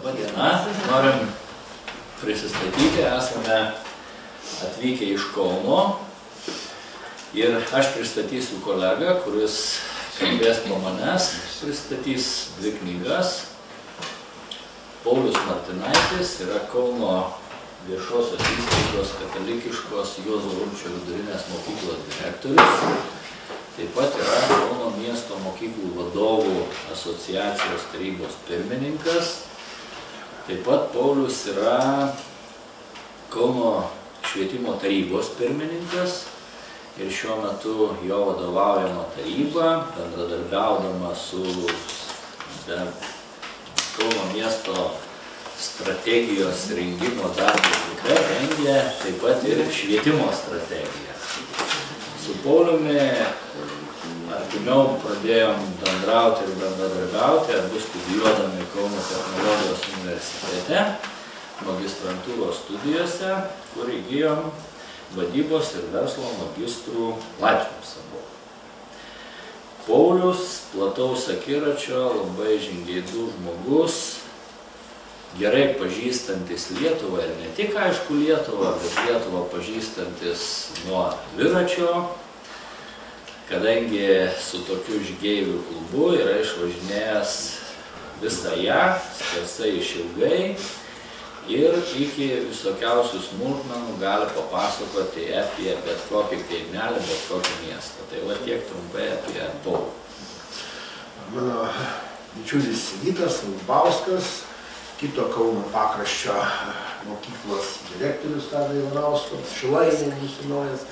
Labą dieną. Norim prisistatyti, esame atvykę iš Kauno ir aš pristatysiu kolegą, kuris kalbės po manęs, pristatys dvi knygas. Paulius Martinaitis yra Kauno viešosios įstaigos katalikiškos Juozo Urbšio vidurinės mokyklos direktorius. Taip pat yra Kauno miesto mokyklų vadovų asociacijos tarybos pirmininkas. Taip pat Paulius yra Kauno švietimo tarybos pirmininkas ir šiuo metu jo vadovaujama taryba, bendradarbiaudama su Kauno miesto strategijos rengimo darbo grupe, rengia taip pat ir švietimo strategiją. Su Pauliumi artimiau pradėjom bendrauti ir bendradarbiauti, abu studijuodami Kauno technologijos universitete, magistrantūros studijose, kur įgijom vadybos ir verslo magistrų laipsnius abu. Paulius, plataus akiračio, labai žingeidus žmogus, gerai pažįstantis Lietuvą ir ne tik, aišku, Lietuvą, bet Lietuvą pažįstantis nuo dviračio, kadangi su tokiu žygeivių klubu yra išvažinėjęs visą ją, skersai išilgai ir iki visokiausių smulkmenų gali papasakoti apie bet kokį kaimelį, bet kokį miestą. Tai va tiek trumpai apie Paulių. Mano bičiulis Vytas Lubauskas, kito Kauno pakraščio mokyklos direktorius Tado Ivanausko, Šilainė mūsų naujas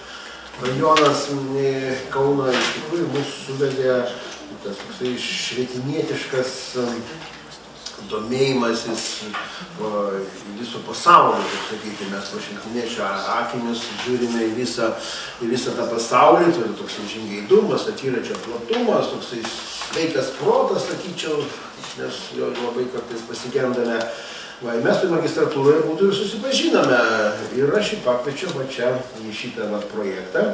rajonas Kauno iš tikrųjų mūsų suvedė tas toksai švietimietiškas domėjimasis viso pasaulio, kaip sakyti, mes po švietimiečio akinius žiūrime į visą tą pasaulį, tai yra toksai žingeidumas, akiračio platumas, toksai sveikas protas, sakyčiau, nes jo labai kartais pasigendame. Mes tai magistratūroje būtų ir susipažinome ir aš jį pakviečiau va čia į šitą projektą.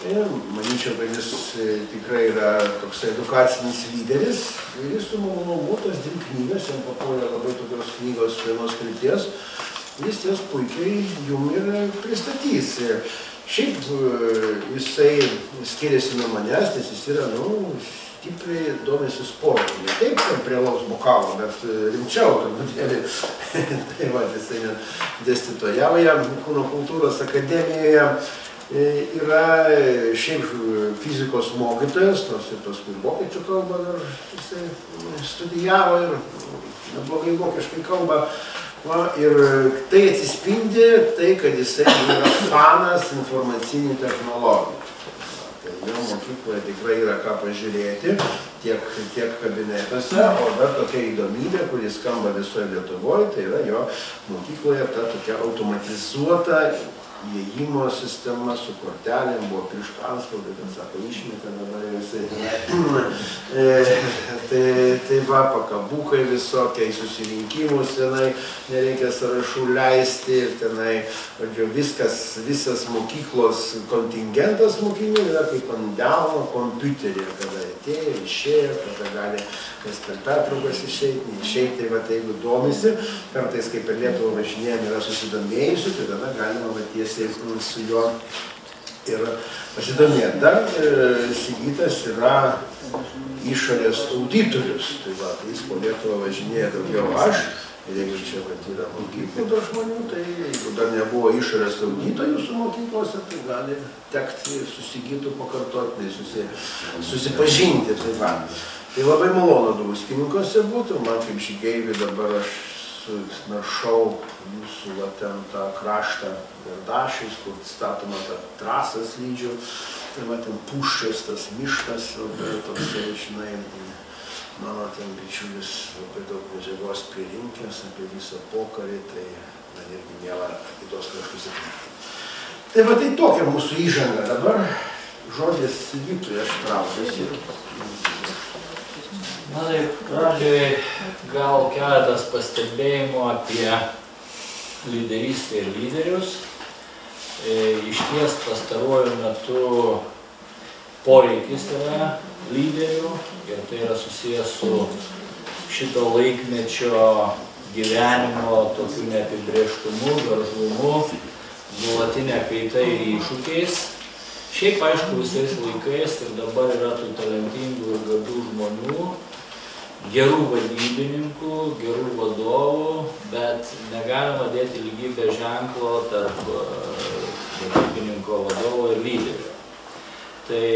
Ir manyčiau, kad jis tikrai yra toks edukacinis lyderis ir jis su malonumu tas dvi knygas, jam papuolė labai tokios knygos vienos krypties, jis jas puikiai jum ir pristatys. Šiaip jisai skiriasi nuo manęs, nes jis yra, stipriai domisi sportu. Ne taip, prie alaus bokalo, bet rimčiau truputėlį. Tai va, jisai dėstytojavo jam Kūno kultūros akademijoje. Yra šiaip fizikos mokytojas, nors ir paskui vokiečių kalbą dar jisai studijavo ir neblogai vokiškai kalba. Ir tai atsispindi tai, kad jisai yra fanas informacinių technologijų. Tai jo mokykloje tikrai yra ką pažiūrėti, tiek kabinetuose, o dar tokia įdomybė, kuri skamba visoje Lietuvoje, tai yra jo mokykloje ta tokia automatizuota įėjimo sistema su kortelėm, buvo prieš anspaudai, kad sako, išmeta dabar visai. Tai va, pakabukai visokiai, susirinkimus tenai, nereikia sąrašų leisti ir tenai, visas mokyklos kontingentas mokinių yra kaip ant delno kompiuteryje, kada atėjo, išėjo, kada gali kas per pertraukas išeiti, tai va, jeigu domisi, kartais kaip per Lietuvą važinėjami yra susidomėjusių, tai tada galima tiesiai su juo ir pasidomėti. Dar Sigitas yra išorės auditorius, tai va, jis po Lietuvą važinėja daugiau aš, ir jeigu čia yra mokyklų dar žmonių, tai jeigu dar nebuvo išorės auditorių su mokyklose, tai gali tekti su Sigitu pakartotinai susipažinti. Tai labai malonu druskininkose būtų, man kaip žygeiviui dabar aš naršau jūsų ten tą kraštą Gardašius, kur statoma ta trasa slydžių, tai ten puščias, tas miškas, labai toksai, žinai, mano ten bičiulis labai daug medžiagos pririnkęs apie visą pokarį, tai man irgi mėla kitos kraštus atlikti. Tai va, tai tokia mūsų įžanga. Dabar žodis Sigitui aš traukiuosi. Na taip, pradžioje gal keletas pastebėjimų apie lyderystę ir lyderius. Iš ties pastaruoju metu poreikis yra lyderių ir tai yra susijęs su šito laikmečio gyvenimo tokiu neapibrėžtumu, veržlumu, nuolatinė kaita ir iššūkiais. Šiaip, aišku, visais laikais ir dabar yra tų talentingų ir gabių žmonių, gerų vadybininkų, gerų vadovų, bet negalima dėti lygybės ženklo tarp vadybininko, vadovo ir lyderio. Tai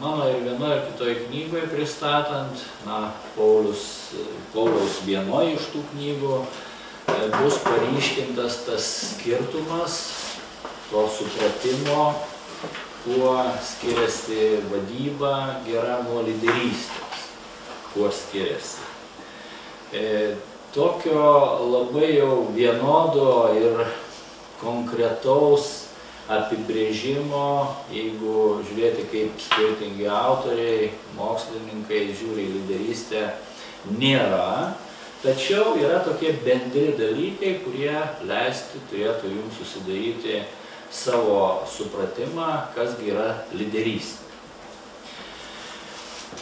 mano ir vienoje ir kitoje knygoje pristatant, Pauliaus vienoje iš tų knygų bus paryškintas tas skirtumas, to supratimo, kuo skiriasi vadyba gera nuo lyderystės. Kuo skiriasi. Tokio labai jau vienodo ir konkretaus apibrėžimo, jeigu žiūrėti kaip skirtingi autoriai, mokslininkai žiūri į lyderystę, nėra. Tačiau yra tokie bendri dalykai, kurie turėtų jums susidaryti savo supratimą, kasgi yra lyderystė.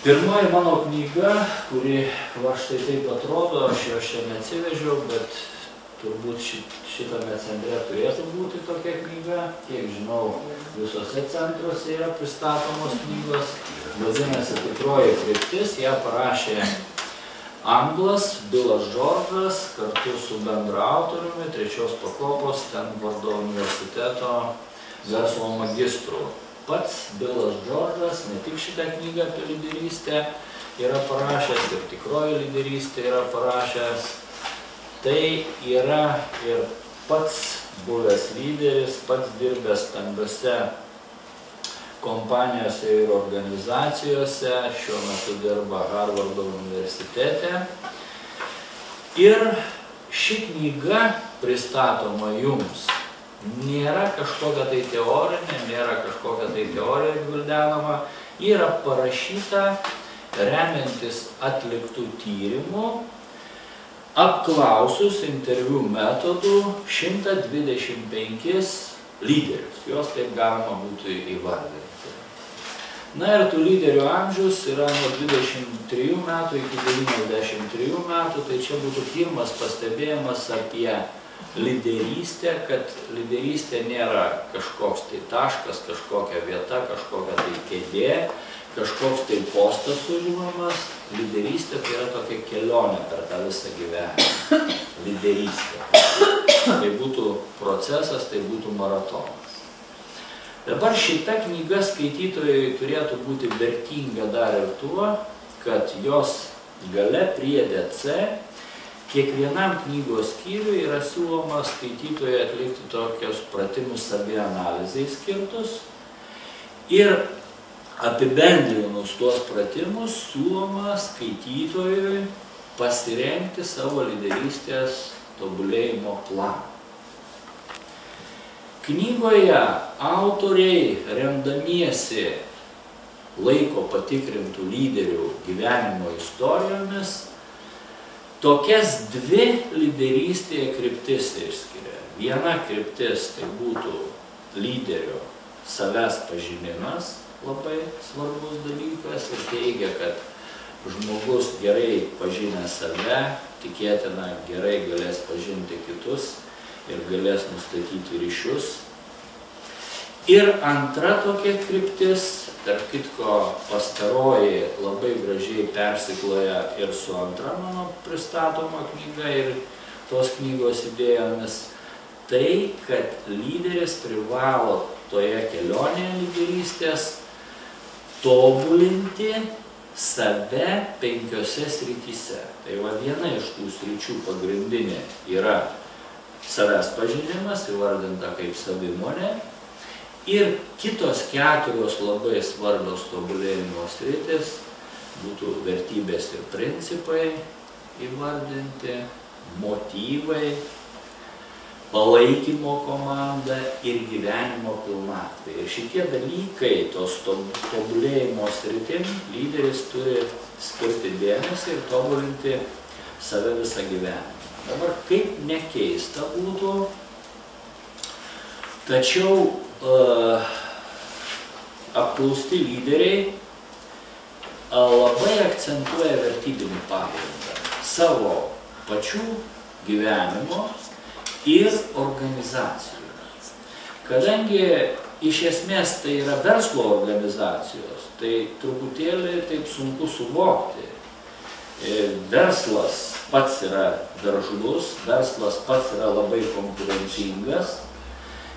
Pirmoji mano knyga, kuri va štai taip atrodo, aš jos čia neatsivežiau, bet turbūt šitame centre turėtų būti tokia knyga. Kiek žinau, visose centruose yra pristatomos knygos. Vadinasi, Tikroji kryptis, ją parašė anglas Billas George'as kartu su bendraautoriumi 3 pakopos Stanfordo universiteto verslo magistru. Pats Billas George'as ne tik šitą knygą apie lyderystę yra parašęs, ir Tikroji lyderystė yra parašęs. Tai yra ir pats buvęs lyderis, pats dirbęs stambiose kompanijose ir organizacijose, šiuo metu dirba Harvardo universitete. Ir ši knyga pristatoma jums nėra kažkokia tai teorinė, nėra kažkokia tai teorija gvildenama, yra parašyta remiantis atliktų tyrimų, apklausus interviu metodų 125 lyderius, juos taip galima būtų įvardinti. Na ir tų lyderių amžius yra nuo 23 metų iki 93 metų, tai čia būtų pirmas pastebėjimas apie lyderystė, kad lyderystė nėra kažkoks tai taškas, kažkokia vieta, kažkokia tai kėdė, kažkoks tai postas užimamas. Lyderystė tai yra tokia kelionė per tą visą gyvenimą. Lyderystė. Tai būtų procesas, tai būtų maratonas. Dabar šita knyga skaitytojai turėtų būti vertinga dar ir tuo, kad jos gale priede C kiekvienam knygos skyriui yra siūloma skaitytojui atlikti tokius pratimus savianalizai skirtus ir apibendrinus tuos pratimus siūloma skaitytojui pasirengti savo lyderystės tobulėjimo planą. Knygoje autoriai, remdamiesi laiko patikrintų lyderių gyvenimo istorijomis, tokias dvi lyderystėje kryptis išskiria. Viena kryptis tai būtų lyderio savęs pažinimas, labai svarbus dalykas, ir teigia, kad žmogus gerai pažinęs save, tikėtina gerai galės pažinti kitus ir galės nustatyti ryšius. Ir antra tokia kryptis, tarp kitko pastaroji labai gražiai persikloja ir su antra mano pristatoma knyga ir tos knygos idėjomis, tai, kad lyderis privalo toje kelionėje lyderystės tobulinti save 5 srityse. Tai va viena iš tų sričių pagrindinė yra savęs pažinimas, įvardinta kaip savimonė. Ir kitos 4 labai svarbios tobulėjimo sritis būtų vertybės ir principai įvardinti, motyvai, palaikymo komanda ir gyvenimo pilnatvė. Ir šitie dalykai, tos tobulėjimo sritim, lyderis turi skirti dėmesį ir tobulinti save visą gyvenimą. Dabar kaip nekeista būtų, tačiau apklausti lyderiai labai akcentuoja vertybinį pagrindą savo pačių gyvenimo ir organizacijų. Kadangi iš esmės tai yra verslo organizacijos, tai truputėlį taip sunku suvokti. Verslas pats yra veržlus, verslas pats yra labai konkurencingas.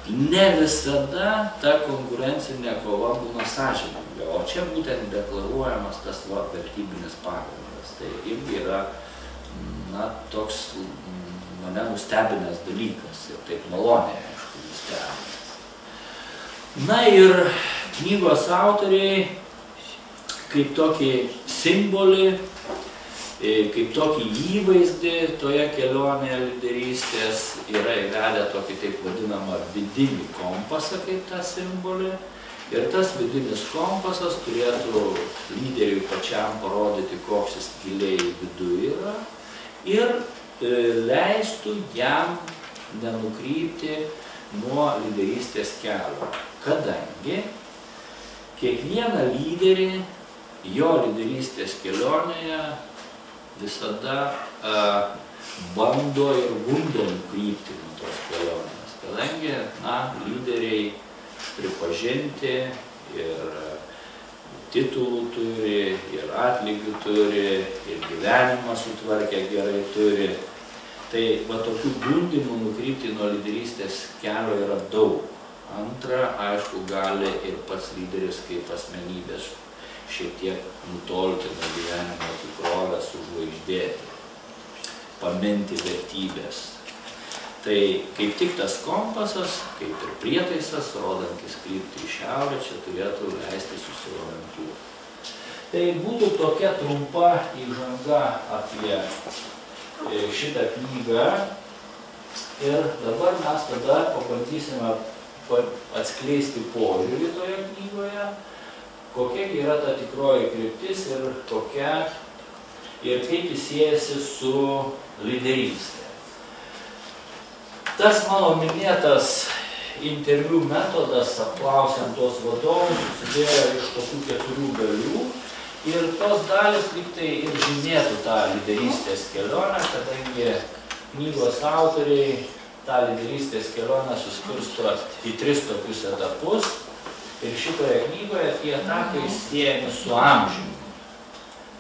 Ne visada ta konkurencinė kova būna sąžininga, o čia būtent deklaruojamas tas vertybinis pagrindas. Tai irgi yra toks mane nustebinęs dalykas ir taip maloniai, aišku, nustebinęs. Na ir knygos autoriai kaip tokį simbolį, kaip tokį įvaizdį toje kelionėje lyderystės yra įvedę tokį taip vadinamą vidinį kompasą kaip tą simbolį. Ir tas vidinis kompasas turėtų lyderiui pačiam parodyti, koks jis giliai viduje yra ir leistų jam nenukrypti nuo lyderystės kelio. Kadangi kiekvieną lyderį jo lyderystės kelionėje visada bando ir gundo nukrypti nuo tos kelionės. Kadangi, lyderiai pripažinti ir titulų turi, ir atlygių turi, ir gyvenimą sutvarkę gerai turi. Tai tokių gundimų nukrypti nuo lyderystės kelio yra daug. Antra, aišku, gali ir pats lyderis kaip asmenybės šiek tiek nutolti nuo gyvenimo tikrovės, užžvaigždėti, paminti vertybės. Tai kaip tik tas kompasas, kaip ir prietaisas, rodantis kryptį į šiaurę, čia turėtų leisti susiorientuoti. Tai būtų tokia trumpa įžanga apie šitą knygą. Ir dabar mes tada pabandysime atskleisti požiūrį toje knygoje, kokia yra ta tikroji kryptis ir kaip jis siejasi su lyderystė. Tas mano minėtas interviu metodas, apklausiant tuos vadovus, susidėjo iš tokių 4 dalių ir tos dalis lyg tai ir žymėtų tą lyderystės kelionę, kadangi knygos autoriai tą lyderystės kelionę suskirsto į 3 tokius etapus ir šitoje knygoje tie etapai siejami su amžiumi.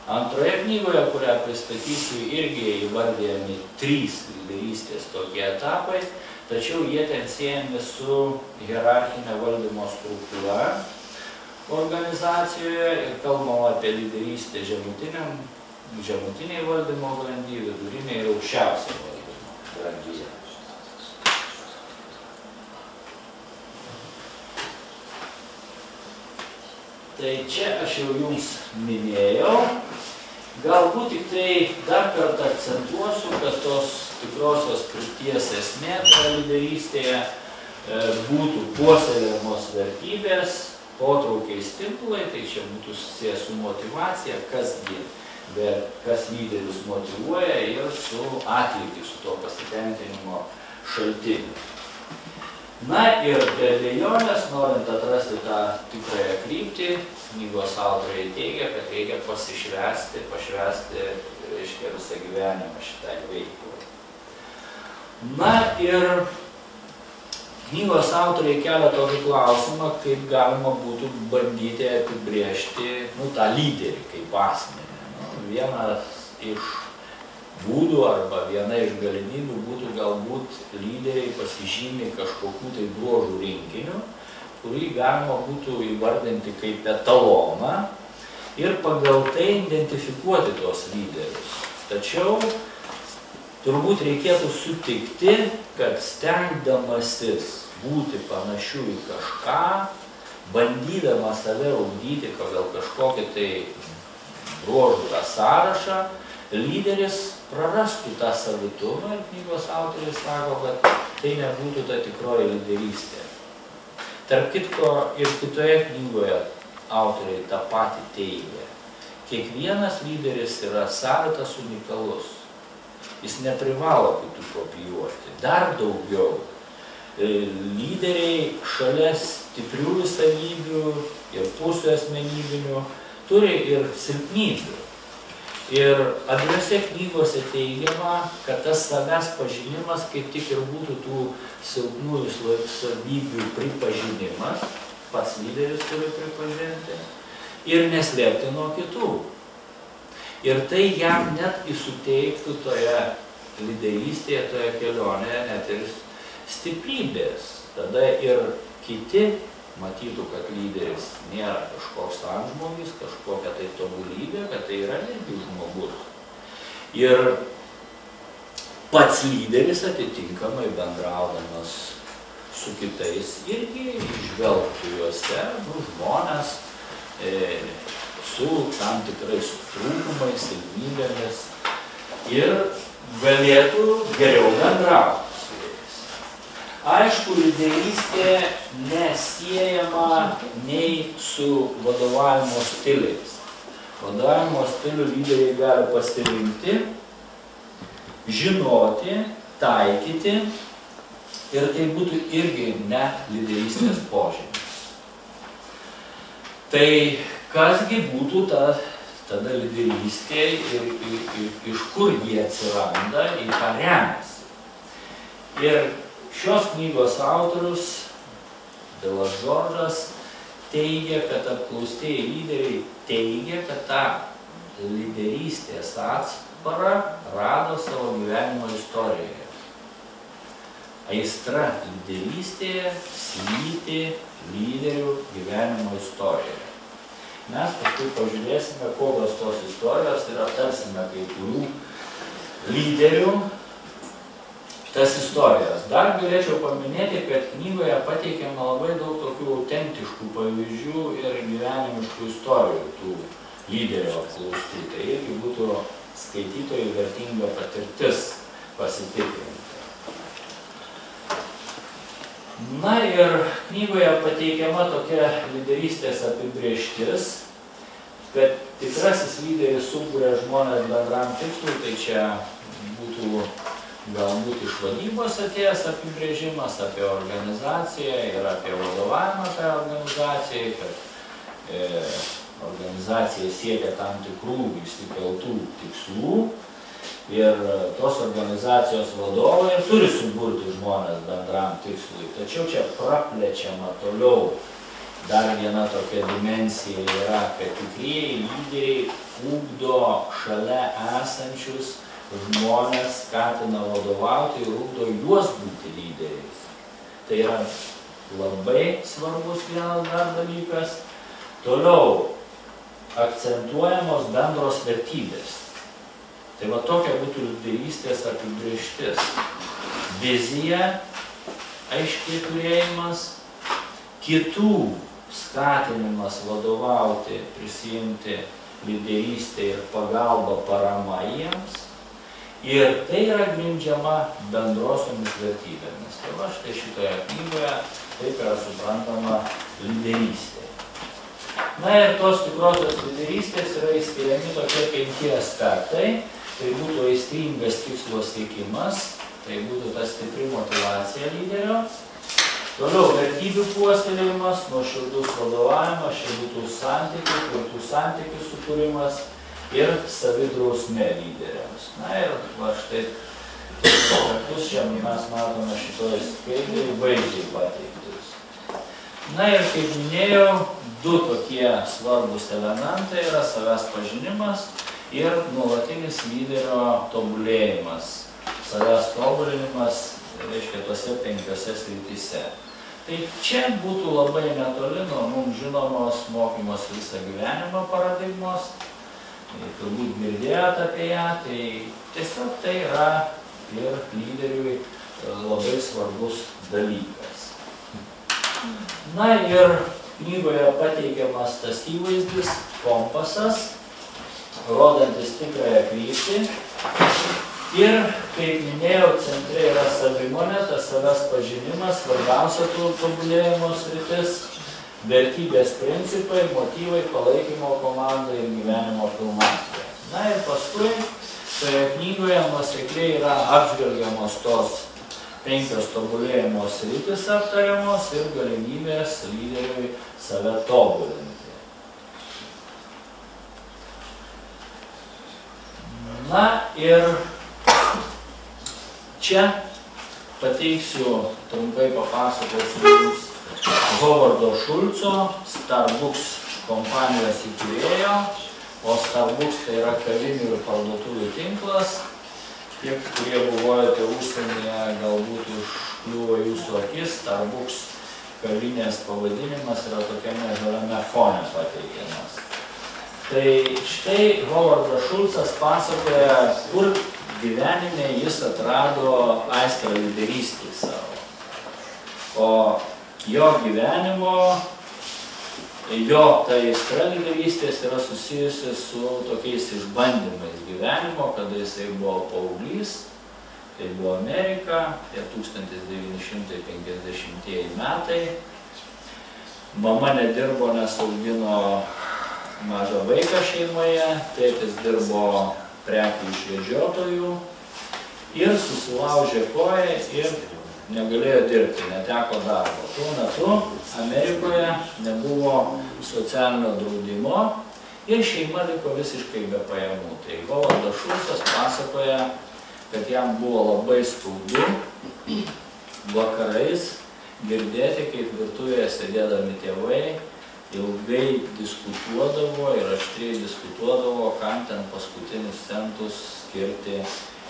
Antroje knygoje, kurią pristatysiu, irgi įvardijami 3 lyderystės tokie etapai, tačiau jie ten siejami su hierarchinė valdymo struktūra organizacijoje ir kalbama apie lyderystę žemutiniai valdymo grandy, viduriniai ir aukščiausiai valdymo grandyje. Tai čia aš jau jums minėjau, galbūt tik tai dar kartą akcentuosiu, kad tos tikrosios krypties esmė toje lyderystėje būtų puoselėjamos vertybės, potraukiai stimulai, tai čia būtų susijęs su motyvacija, kas lyderius motyvuoja ir su atlygiu, su to pasitenkinimo šaltiniu. Na ir be abejonės, norint atrasti tą tikrąją kryptį, knygos autoriai teigia, kad reikia pašvęsti, reiškia, visą gyvenimą šitai veiklai. Na ir knygos autoriai kelia tokį klausimą, kaip galima būtų bandyti apibrėžti tą lyderį kaip asmenį. Vienas iš būdų arba viena iš galimybių būtų galbūt lyderiai pasižymi kažkokių tai bruožų rinkinių, kurį galima būtų įvardinti kaip etaloną ir pagal tai identifikuoti tos lyderius. Tačiau turbūt reikėtų sutikti, kad stengdamasis būti panašiu į kažką, bandydama save ugdyti pagal kažkokį tai bruožų tą sąrašą, lyderis prarastų tą savitumą ir knygos autoriai sako, kad tai nebūtų ta tikroji lyderystė. Tarp kitko ir kitoje knygoje autoriai tą patį teigia. Kiekvienas lyderis yra savitas unikalus. Jis neprivalo kitų kopijuoti. Dar daugiau. Lyderiai šalia stiprių savybių ir pusių asmenybinių turi ir silpnybių. Ir abiejose knygose teigiama, kad tas savęs pažinimas kaip tik ir būtų tų silpnųjų savybių pripažinimas, pats lyderis turi pripažinti, ir neslėpti nuo kitų. Ir tai jam net suteiktų toje lyderystėje, toje kelionėje net ir stiprybės. Tada ir kiti matytų, kad lyderis nėra kažkoks antžmogis, kažkokia tai tobulybė, kad tai yra irgi žmogus. Ir pats lyderis atitinkamai bendraudamas su kitais irgi išvelgtų juose žmonės su tam tikrais trūkumais, silpnybėmis ir galėtų geriau bendrauti. Aišku, lyderystė nesiejama nei su vadovavimo stiliais. Vadovavimo stilių lyderiai gali pasirinkti, žinoti, taikyti ir tai būtų irgi ne lyderystės požymis. Tai kasgi būtų tada lyderystė ir iš kur jie atsiranda, į ką remiasi. Ir šios knygos autorius, Bilas Džordžas, teigia, kad apklaustieji lyderiai teigia, kad tą lyderystės atsparą rado savo gyvenimo istorijoje. Aistra lyderystėje slypi lyderių gyvenimo istorijoje. Mes paskui pažiūrėsime, kokios tos istorijos ir aptarsime kai kurių lyderių tas istorijas. Dar galėčiau paminėti, kad knygoje pateikiama labai daug tokių autentiškų pavyzdžių ir gyvenimiškų istorijų tų lyderių apklaustų. Tai irgi būtų skaitytojų vertinga patirtis pasitikrinti. Na ir knygoje pateikiama tokia lyderystės apibrėžtis, kad tikrasis lyderis suburia žmonės bendram tikslui, tai čia būtų galbūt iš vadybos atėjęs apibrėžimas apie organizaciją ir apie vadovavimą tai organizacijai, kad organizacija siekia tam tikrų išsikeltų tikslų ir tos organizacijos vadovai turi suburti žmonės bendram tikslui. Tačiau čia praplečiama toliau dar viena tokia dimensija yra, kad tikrieji lyderiai ugdo šalia esančius žmonės, skatina vadovauti ir ugdo juos būti lyderiais. Tai yra labai svarbus vienas dar dalykas. Toliau akcentuojamos bendros vertybės. Tai va tokia būtų lyderystės apibrėžtis. Vizija, aiškiai turėjimas, kitų skatinimas vadovauti, prisijimti lyderystę ir pagalbą parama jiems. Ir tai yra grindžiama bendrosiomis vertybėmis. Tai va štai šitoje knygoje taip yra suprantama lyderystė. Na ir tos tikrosios lyderystės yra įskiriami tokie 5 aspektai. Tai būtų aistringas tikslo siekimas, tai būtų ta stipri motyvacija lyderio. Toliau vertybių puoselėjimas, nuoširdus vadovavimas, čia būtų santykių, tvirtų santykių sukūrimas ir savidrausmė lyderiams. Na ir va štai aspektus čia mes matome šitoje skaidrėje vaizdžiai pateiktus. Na ir kaip minėjau, 2 tokie svarbus elementai yra savęs pažinimas ir nuolatinis lyderio tobulėjimas. Savęs tobulinimas, reiškia, tose 5 srityse. Tai čia būtų labai netoli nuo mums žinomos mokymos visą gyvenimą paradigmos. Turbūt girdėjot apie ją, tai tiesiog tai yra ir lyderiui labai svarbus dalykas. Na ir knygoje pateikiamas tas įvaizdis, kompasas, rodantis tikrąją kryptį. Ir, kaip minėjau, centre yra savimonė, tas savęs pažinimas, svarbiausia tobulėjimo sritis, vertybės principai, motyvai, palaikymo komanda ir gyvenimo pilnatvė. Na ir paskui, toje knygoje nuosekliai yra apžvelgiamos tos 5 tobulėjimo sritis aptariamos ir galimybės lyderiui save tobulinti. Na ir čia pateiksiu, trumpai papasakosiu jums Hovardo Šulco, Starbucks kompanijos įkūrėjo, o Starbucks tai yra kavinių ir parduotuvių tinklas. Tiek, kurie buvojote užsienyje, galbūt užkliuvo jūsų akis, Starbucks kavinės pavadinimas yra tokiame žaliame fone pateikiamas. Tai štai Hovardas Šulcas pasakoja, kur gyvenime jis atrado aistrą lyderystį savo. O jo gyvenimo, jo ta aistra lyderystės yra susijusi su tokiais išbandymais gyvenimo, kada jisai buvo paauglys, tai buvo Amerika, 1950 metai. Mama nedirbo, nes augino mažą vaiką šeimoje, tėtis dirbo prekių išvežiotojų ir susilaužė koją ir negalėjo dirbti, neteko darbo. Tuo metu Amerikoje nebuvo socialinio draudimo ir šeima liko visiškai be pajamų. Tai Hovardas Šulcas pasakoja, kad jam buvo labai skaudu vakarais girdėti, kaip virtuvėje sėdėdami tėvai ilgai diskutuodavo ir aštriai diskutuodavo, kam ten paskutinius centus skirti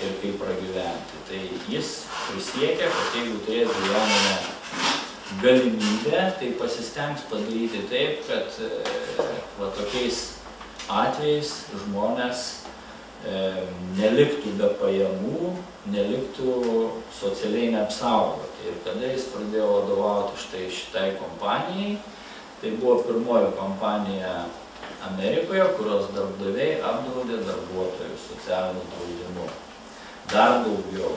ir kaip pragyventi. Tai jis prisiekė, kad jeigu turės gyvenime galimybę, tai pasistengs padaryti taip, kad va tokiais atvejais žmonės neliktų be pajamų, neliktų socialiai neapsaugoti. Ir kada jis pradėjo vadovauti štai šitai kompanijai, tai buvo pirmoji kompanija Amerikoje, kurios darbdaviai apdraudė darbuotojų socialiniu draudimu. Dar daugiau,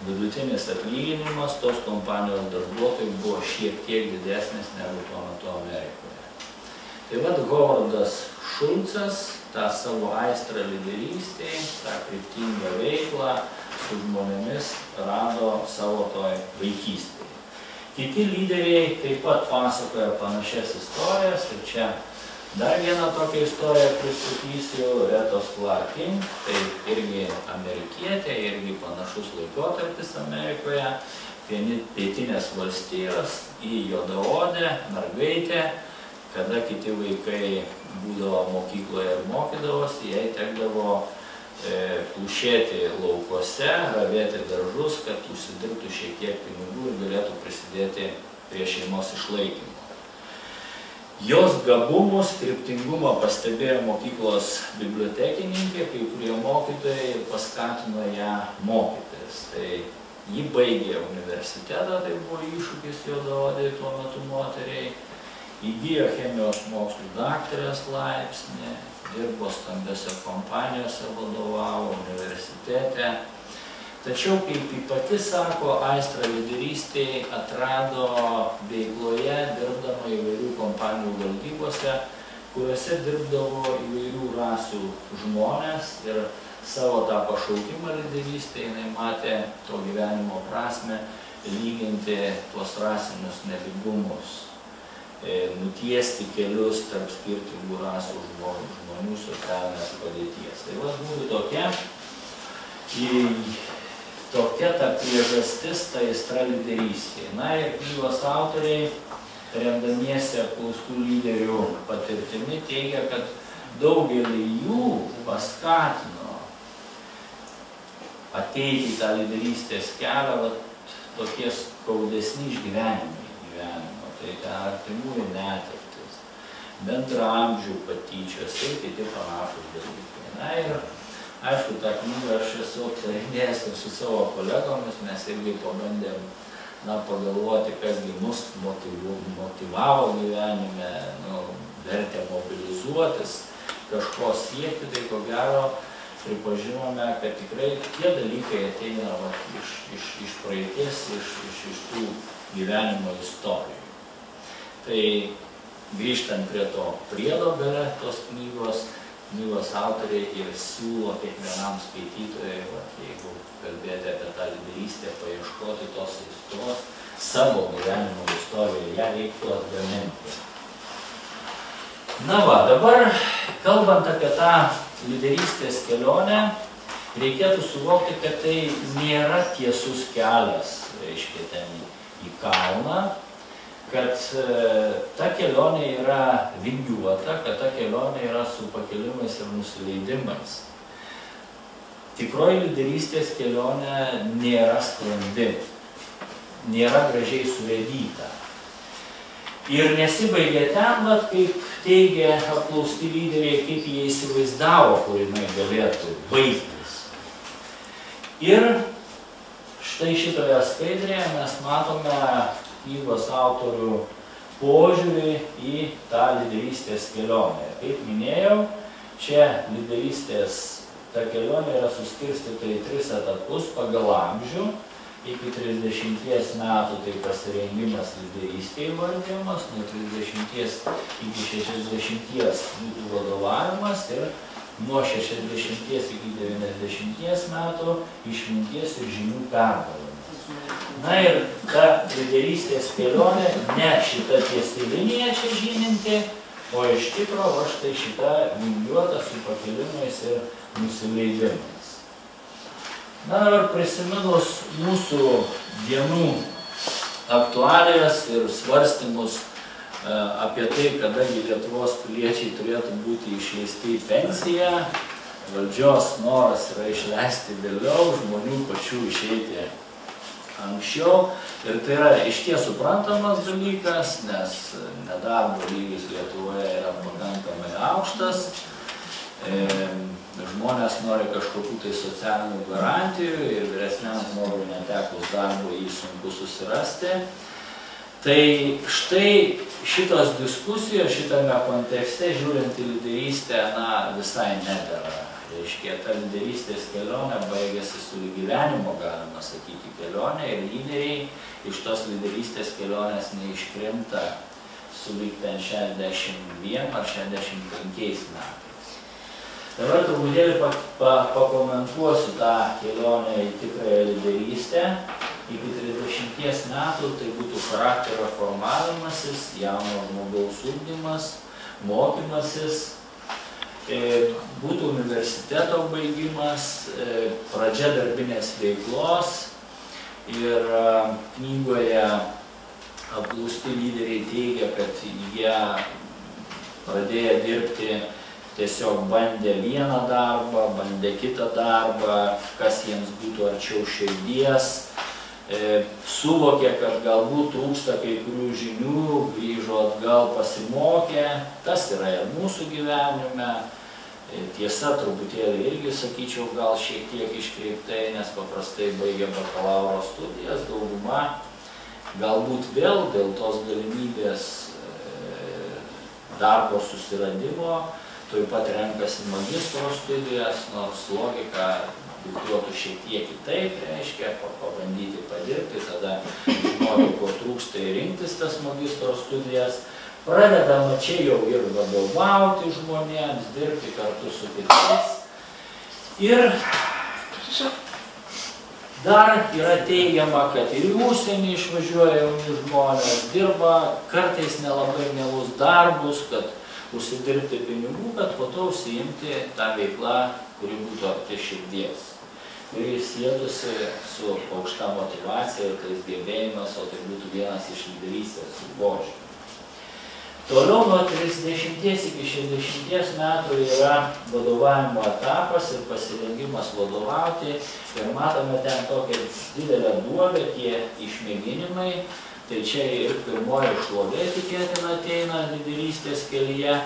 vidutinis atlyginimas tos kompanijos darbuotojų buvo šiek tiek didesnis negu tuo metu Amerikoje. Tai vad Hovardas Šulcas tą savo aistrą lyderystėje, tą kryptingą veiklą su žmonėmis rado savo toj vaikystėje. Kiti lyderiai taip pat pasakoja panašias istorijas ir čia dar vieną tokią istoriją pristatysiu, Retos Clark King, tai irgi amerikietė, irgi panašus laikotarpis Amerikoje, pietinės valstijos, į juodaodę mergaitę, kada kiti vaikai būdavo mokykloje ir mokydavosi, jai tekdavo plušėti laukuose, ravėti daržus, kad užsidirbtų šiek tiek pinigų ir galėtų prisidėti prie šeimos išlaikymo. Jos gabumus, kryptingumą pastebėjo mokyklos bibliotekininkė, kai kurie mokytojai paskatino ją mokytis. Tai ji baigė universitetą, tai buvo iššūkis juodaodei tuo metu moteriai, įgijo chemijos mokslų daktarės laipsnį, dirbo stambiose kompanijose, vadovavo universitete. Tačiau, kaip ji pati sako, aistrą lyderystėje atrado veikloje, dirbdama įvairių kompanijų valdybose, kuriuose dirbdavo įvairių rasių žmonės ir savo tą pašaukimą lyderystėje jinai matė to gyvenimo prasme lyginti tuos rasinius nelygumus, nutiesti kelius tarp skirtingų rasių žmonių socialinės padėties. Tai vas būtų tokia ta priežastis, ta aistra lyderystė. Na ir knygos autoriai, remdamiesi apklaustų lyderių patirtimi, teigia, kad daugelį jų paskatino ateiti į tą lyderystės kelią tokie skaudesni išgyvenimai gyvenimo. Tai artimųjų netektis, bendraamžių patyčios ir kiti panašūs dalykai. Na ir aišku, tą knygą aš esu aptarinėjęs ir su savo kolegomis, mes irgi pabandėm pagalvoti, kasgi mus motyvavo gyvenime, vertė mobilizuotis, kažko siekti, tai ko gero pripažinome, kad tikrai tie dalykai ateina iš praeities, iš tų gyvenimo istorijų. Tai grįžtant prie to priedo gale tos knygos autoriai ir siūlo kiekvienam skaitytojui, jeigu kalbėti apie tą lyderystę, paieškoti tos aistros savo gyvenimo istorijoje, ją reiktų atgaminti. Na va, dabar kalbant apie tą lyderystės kelionę reikėtų suvokti, kad tai nėra tiesus kelias, reiškia, ten į kalną, kad ta kelionė yra vingiuota, kad ta kelionė yra su pakilimais ir nusileidimais. Tikroji lyderystės kelionė nėra sklandi, nėra gražiai surėdyta. Ir nesibaigia ten, vat, kaip teigia apklausti lyderiai, kaip jie įsivaizdavo, kur jinai galėtų baigtis. Ir štai šitoje skaidrėje mes matome knygos autorių požiūrį į tą lyderystės kelionę. Kaip minėjau, čia lyderystės ta kelionė yra suskirstyta į 3 etapus pagal amžių. Iki 30 metų tai pasirengimas lyderystėje įvardyjamas, nuo 30 iki 60 būtų vadovavimas ir nuo 60 iki 90 metų išminties ir žinių perdavimas. Na ir ta lyderystės kelionė, ne šita tiesi linija čia žyminti, o iš tikro va štai šita vingiuota su pakilimais ir nusileidimais. Na ir prisiminus mūsų dienų aktualijas ir svarstymus apie tai, kadagi Lietuvos piliečiai turėtų būti išleisti į pensiją, valdžios noras yra išleisti vėliau, žmonių pačių išeiti anksčiau. Ir tai yra išties suprantamas dalykas, nes nedarbo lygis Lietuvoje yra pakankamai aukštas. Žmonės nori kažkokių tai socialinių garantijų ir vyresniam žmogui netekus darbo jį sunku susirasti. Tai štai šitos diskusijos šitame kontekste, žiūrint į lyderystę, visai nedera. Reiškia, ta lyderystės kelionė baigėsi su gyvenimo, galima sakyti, kelionė ir lyderiai iš tos lyderystės kelionės neiškrimta su lyg ten 61 ar 65 metais. Dabar truputėlį pakomentuosiu tą kelionę į tikrąją lyderystę. Iki 30 metų tai būtų charakterio formavimasis, jauno žmogaus ugdymas, mokymasis, būtų universiteto baigimas, pradžia darbinės veiklos ir knygoje apklausti lyderiai teigia, kad jie pradėję dirbti tiesiog bandė vieną darbą, bandė kitą darbą, kas jiems būtų arčiau širdies, suvokė, kad galbūt trūksta kai kurių žinių, grįžo atgal pasimokė, tas yra ir mūsų gyvenime. Tiesa, truputėlį irgi, sakyčiau, gal šiek tiek iškreiptai, nes paprastai baigė bakalauro studijas, dauguma galbūt vėl dėl tos galimybės darbo susiradimo tuoj pat renkasi magistro studijas, nors logika diktuotų šiek tiek kitaip, reiškia, pabandyti padirbti, tada žinoti, ko trūksta ir rinktis tas magistro studijas. Pradedama čia jau ir vadovauti žmonėms, dirbti kartu su kitais. Ir dar yra teigiama, kad ir į užsienį išvažiuoja jauni žmonės, dirba kartais nelabai mielus darbus, kad užsidirbti pinigų, bet po to užsiimti tą veiklą, kuri būtų arti širdies, kuri sėdusi su aukšta motyvacija ir tais gebėjimas, o tai būtų vienas iš lyderystės požymių. Toliau nuo 30 iki 60 metų yra vadovavimo etapas ir pasirengimas vadovauti ir matome ten tokią didelę duobę, tie išmėginimai. Tai čia ir pirmoji šlovė tikėtina ateina lyderystės kelyje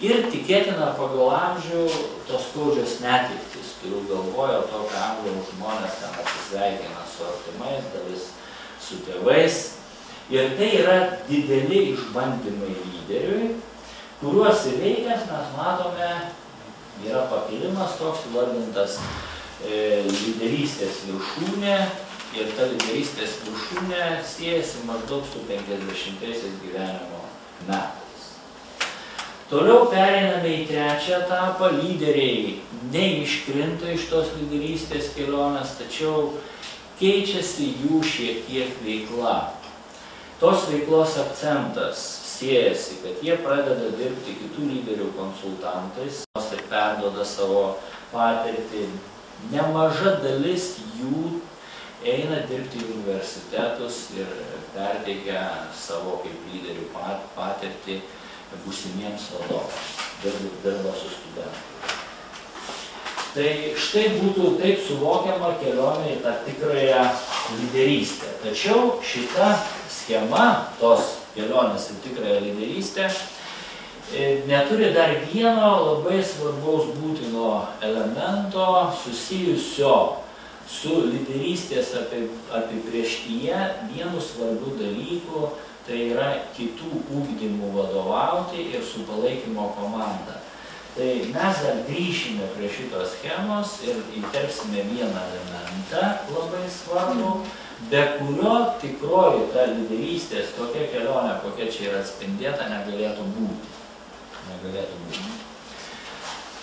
ir tikėtina pagal amžių tos skaudžios netektis. Turiu galvoje, tokio amžiaus žmonės ten atsisveikina su artimais, dalis su tėvais. Ir tai yra dideli išbandymai lyderiui, kuriuos įveikę mes matome, yra pakilimas toks įvardintas lyderystės viršūnė. Ir ta lyderystės viršūnė siejasi maždaug su 50 gyvenimo metais. Toliau pereiname į trečią etapą. Lyderiai neiškrinta iš tos lyderystės kelionės, tačiau keičiasi jų šiek tiek veikla. Tos veiklos akcentas siejasi, kad jie pradeda dirbti kitų lyderių konsultantais, ir perduoda savo patirtį nemaža dalis jų eina dirbti į universitetus ir perteikia savo kaip lyderių patirtį būsimiems vadovams, dirba su studentais. Tai štai būtų taip suvokiama kelionė į tą tikrąją lyderystę. Tačiau šita schema, tos kelionės į tikrąją lyderystę, neturi dar vieno labai svarbaus būtino elemento susijusio su lyderystės apibrėžtyje vienu svarbiu dalyku, tai yra kitų ugdymų vadovauti ir su palaikymo komanda. Tai mes dar grįšime prie šitos schemos ir įterpsime vieną elementą labai svarbu, be kurio tikroji ta lyderystės tokia kelionė, kokia čia yra atspindėta, negalėtų būti.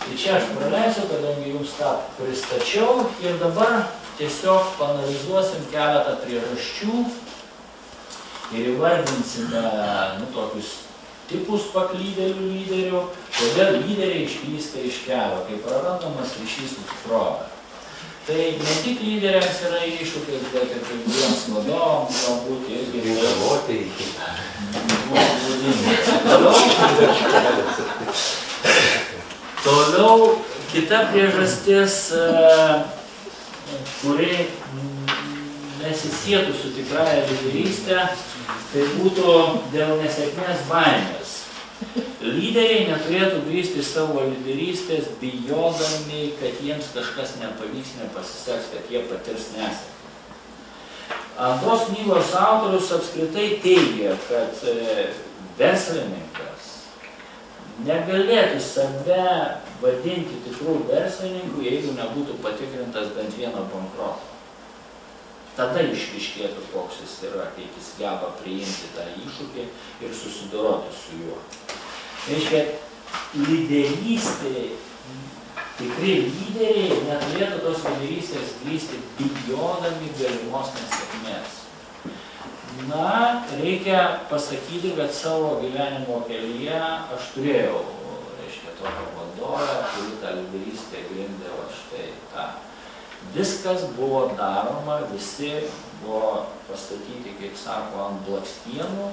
Tai čia aš praleisiu, kadangi jums tą pristačiau ir dabar tiesiog panalizuosim keletą priežasčių ir įvardinsime tokius tipus lyderių, kodėl lyderiai išklysta iš kelio, kai prarandamas ryšys su tikrove. Tai ne tik lyderiams yra iššūkis, bet ir kai kuriems vadovams galbūt irgi Toliau kita priežastis, kuri nesisietų su tikrąja lyderystė, tai būtų dėl nesėkmės baimės. Lyderiai neturėtų grįsti savo lyderystės bijodami, kad jiems kažkas nepavyks, nepasiseks, kad jie patirs nesėkmę. Antros knygos autorius apskritai teigia, kad verslininkas negalėtų save vadinti tikrų verslininkų, jeigu nebūtų patikrintas bent vieno bankroto. Tada išryškėtų, koks jis yra, kaip jis geba priimti tą iššūkį ir susidoroti su juo. Reiškia, lyderystė, tikri lyderiai neturėtų tos lyderystės grįsti bijodami galimos nesėkmės. Na, reikia pasakyti, kad savo gyvenimo kelyje aš turėjau, tokią vadovę, kuri tą lyderystę grindė štai tą. Viskas buvo daroma, visi buvo pastatyti, kaip sako, ant blakstienų,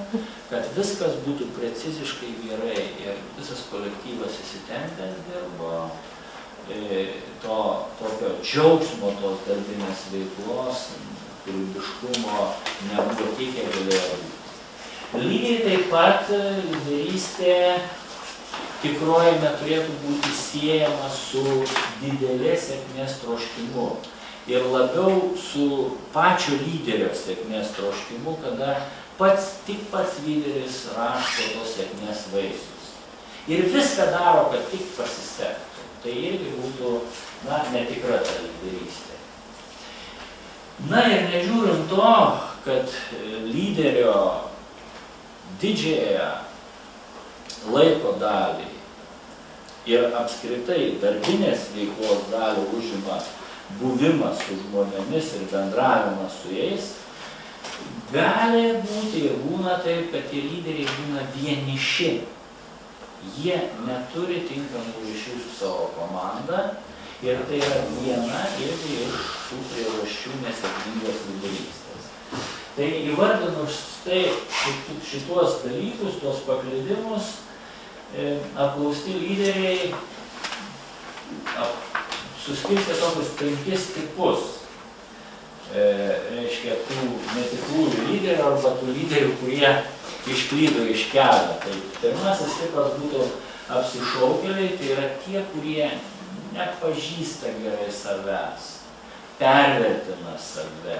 kad viskas būtų preciziškai gerai ir visas kolektyvas įsitempęs dirbo, to tokio džiaugsmo, tos darbinės veiklos, kūrybiškumo nebuvo tiek, kiek galėjo būti. Lygiai taip pat lyderystė tikroji neturėtų būti siejama su didelės sėkmės troškimu ir labiau su pačio lyderio sėkmės troškimu, kada tik pats lyderis rašo tos sėkmės vaisius. Ir viską daro, kad tik pasisektų. Tai irgi būtų, netikra ta lyderystė. Na ir nežiūrint to, kad lyderio didžiąją laiko dalį ir apskritai darbinės veiklos dalį užima buvimas su žmonėmis ir bendravimas su jais, gali būti ir būna taip, kad tie lyderiai būna vieniši. Jie neturi tinkamų ryšių su savo komanda ir tai yra viena irgi iš tų priežasčių nesėkmingos lyderystės. Tai įvardinus šituos dalykus, tuos paklydimus, apklausti lyderiai suskirstė tokius 5 tipus. Reiškia, tų netikrųjų lyderių arba tų lyderių, kurie išklydo iš kelio. Tai pirmasis tipas būtų apsišaukėliai, tai yra tie, kurie nepažįsta gerai savęs, pervertina save,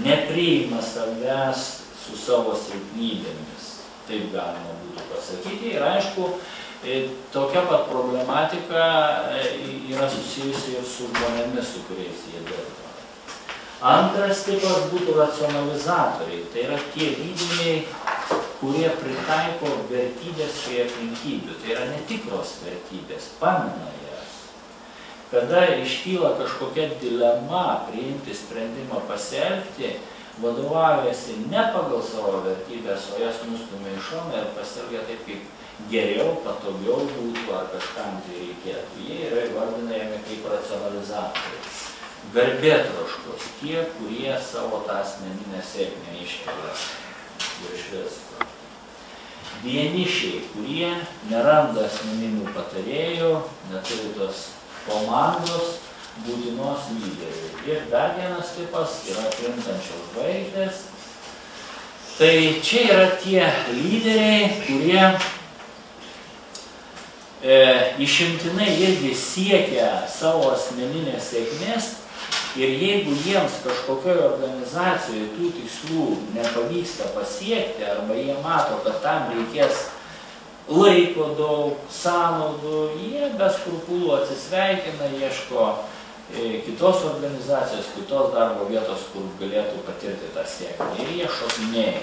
nepriima savęs su savo silpnybėmis. Taip galima būtų pasakyti. Ir aišku, tokia pat problematika yra susijusi ir su žmonėmis, su kuriais jie dirba. Antras tipas būtų racionalizatoriai. Tai yra tie lyderiai, kurie pritaiko vertybės prie aplinkybių. Tai yra netikros vertybės, pamina jas. Kada iškyla kažkokia dilema priimti sprendimą pasielgti, vadovaujasi ne pagal savo vertybės, o jas nustumia į šoną ir pasielgia taip, kaip geriau, patogiau būtų ar kažkam tai reikėtų. Jie yra įvardinami kaip racionalizatoriai. Garbėtroškos, tie, kurie savo tą asmeninę sėkmę iškelia virš visko. Vienišiai, kurie neranda asmeninių patarėjų, neturi tos komandos būtinos lyderių. Ir dar vienas tipas yra krintančios žvaigždės. Tai čia yra tie lyderiai, kurie išimtinai irgi siekia savo asmeninės sėkmės ir jeigu jiems kažkokioje organizacijoje tų tikslų nepavyksta pasiekti arba jie mato, kad tam reikės laiko daug, sąnaudų, jie be skrupulų atsisveikina, ieško kitos organizacijos, kitos darbo vietos, kur galėtų patirti tą sėkmę. Ir jie šokinėja.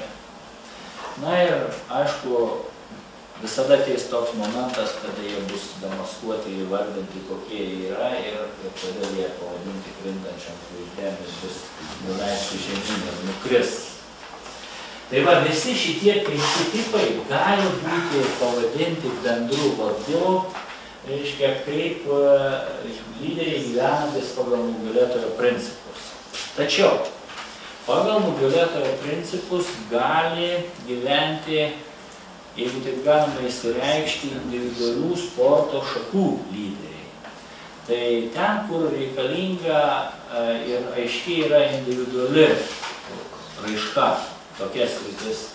Na ir, aišku, visada ateis toks momentas, kada jie bus demaskuoti, įvardinti, kokie jie yra ir kodėl jie pavadinti krintančiam žvaigždėm ir bus nuleisti žemyn ir nukris. Tai va, visi šitie penki tipai gali būti pavadinti bendru vardu, reiškia, kaip lyderiai gyvenantis pagal nugalėtojo principus. Tačiau pagal nugalėtojo principus gali gyventi, jeigu taip galima įsireikšti, individualių sporto šakų lyderiai. Tai ten, kur reikalinga ir aiškiai yra individuali raiška, tokia sritis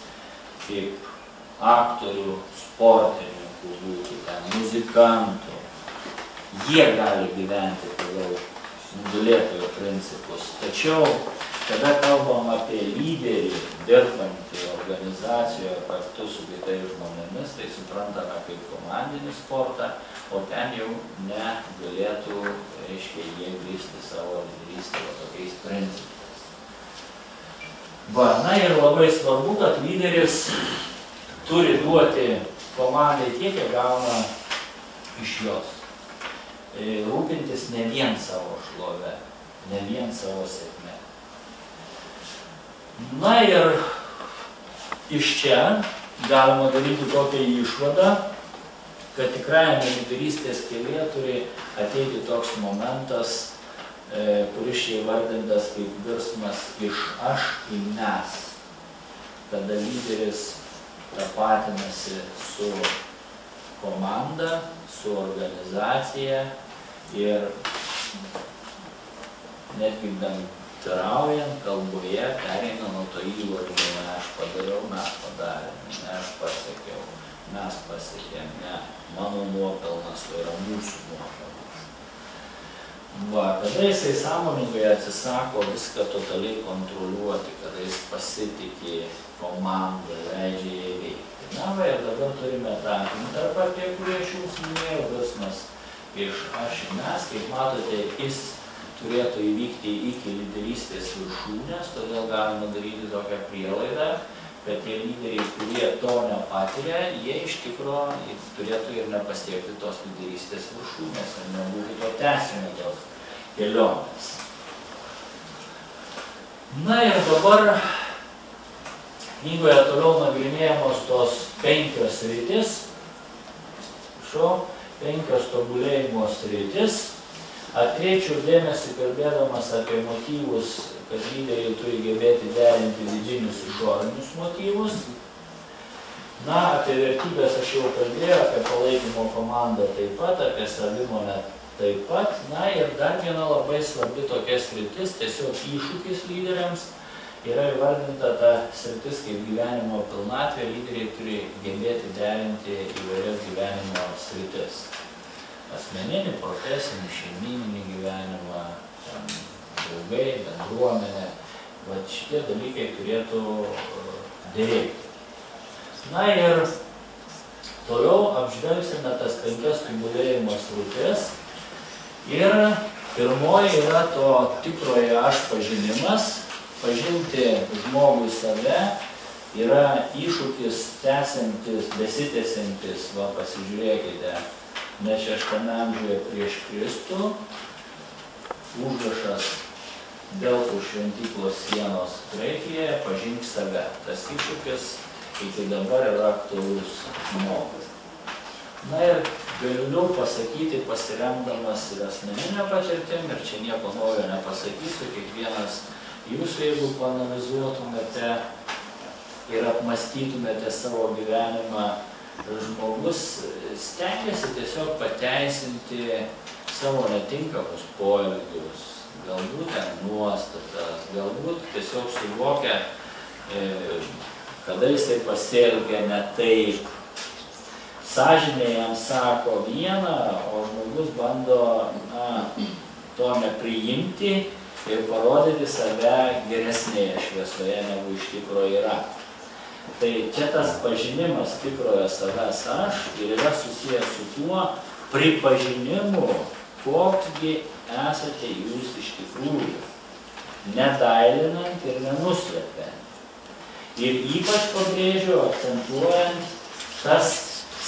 kaip aktorių, sportininkų būtų, ten muzikantų, jie gali gyventi pagal nugalėtojo principus. Tačiau, kada kalbam apie lyderį, dirbantį organizacijoje kartu su kitais žmonėmis, tai suprantame kaip komandinį sportą, o ten jau negalėtų, reiškia, jie grįsti savo lyderystę tokiais principais. Va, na ir labai svarbu, kad lyderis turi duoti komandai tiek, kiek gauna iš jos. Rūpintis ne vien savo šlove, ne vien savo sėkme. Na ir iš čia galima daryti tokią išvadą, kad tikrajame lyderystės kelyje turi ateiti toks momentas, kuris čia įvardintas kaip virsmas iš aš į mes, kada lyderis tapatinasi su komanda, su organizacija ir netgi bendraujant kalboje pereina nuo to įvardžio, ne aš padariau, mes padarėme, ne aš pasiekiau, mes pasiekėm, ne mano nuopelnas, tai yra mūsų nuopelnas. Va, kada jisai sąmoningai atsisako viską totaliai kontroliuoti, kada jis pasitikė komandą, leidžia jai veikti. Na va, ir dabar turime tą intarpą, apie kurį aš jums minėjau, virsmas iš aš į mes. Kaip matote, jis turėtų įvykti iki lyderystės viršūnės, todėl galima daryti tokią prielaidą, kad tie lyderiai, kurie to nepatiria, jie iš tikro turėtų ir nepasiekti tos lyderystės viršūnės, ir nebūtų to tęsinio tos kelionės. Na ir dabar knygoje toliau nagrinėjamos tos 5 sritis, penkios tobulėjimo sritis. Atkreipčiau dėmesį, kalbėdamas apie motyvus, kad lyderiai turi gebėti derinti vidinius išorinius motyvus. Na, apie vertybės aš jau kalbėjau, apie palaikymo komandą taip pat, apie savimonę taip pat. Na ir dar viena labai svarbi tokia sritis, tiesiog iššūkis lyderiams, yra įvardinta ta sritis kaip gyvenimo pilnatvė. Lyderiai turi gebėti derinti įvairias gyvenimo sritis. Asmeninį, profesinį, šeimyninį gyvenimą, draugai, bendruomenė. Va šitie dalykai turėtų dėrėti. Na ir toliau apžvelgsime tas 5 tobulėjimo sritis. Ir pirmoji yra to tikrojo aš pažinimas. Pažinti žmogui save yra iššūkis tęsiantis, besitęsiantis, va pasižiūrėkite, ne 6 amžiuje prieš Kristų, užrašas Delfų šventyklos sienos Graikijoje, pažink save. Tas iššūkis iki dabar yra aktualus žmogui. Na ir galiu pasakyti, pasiremdamas ir asmeninę patirtim, ir čia nieko naujo nepasakysiu, kiekvienas jūsų, jeigu paanalizuotumėte ir apmastytumėte savo gyvenimą, žmogus stengiasi tiesiog pateisinti savo netinkamus poelgius, galbūt nuostatas, galbūt tiesiog suvokia, kada jisai pasielgia ne taip. Sąžinė jam sako vieną, o žmogus bando to nepriimti ir parodyti save geresnėje šviesoje, negu iš tikro yra. Tai čia tas pažinimas tikrojo savęs aš ir yra susijęs su tuo pripažinimu, koksgi esate jūs iš tikrųjų, nedailinant ir nenuslepiant. Ir ypač pabrėžiu, akcentuojant tas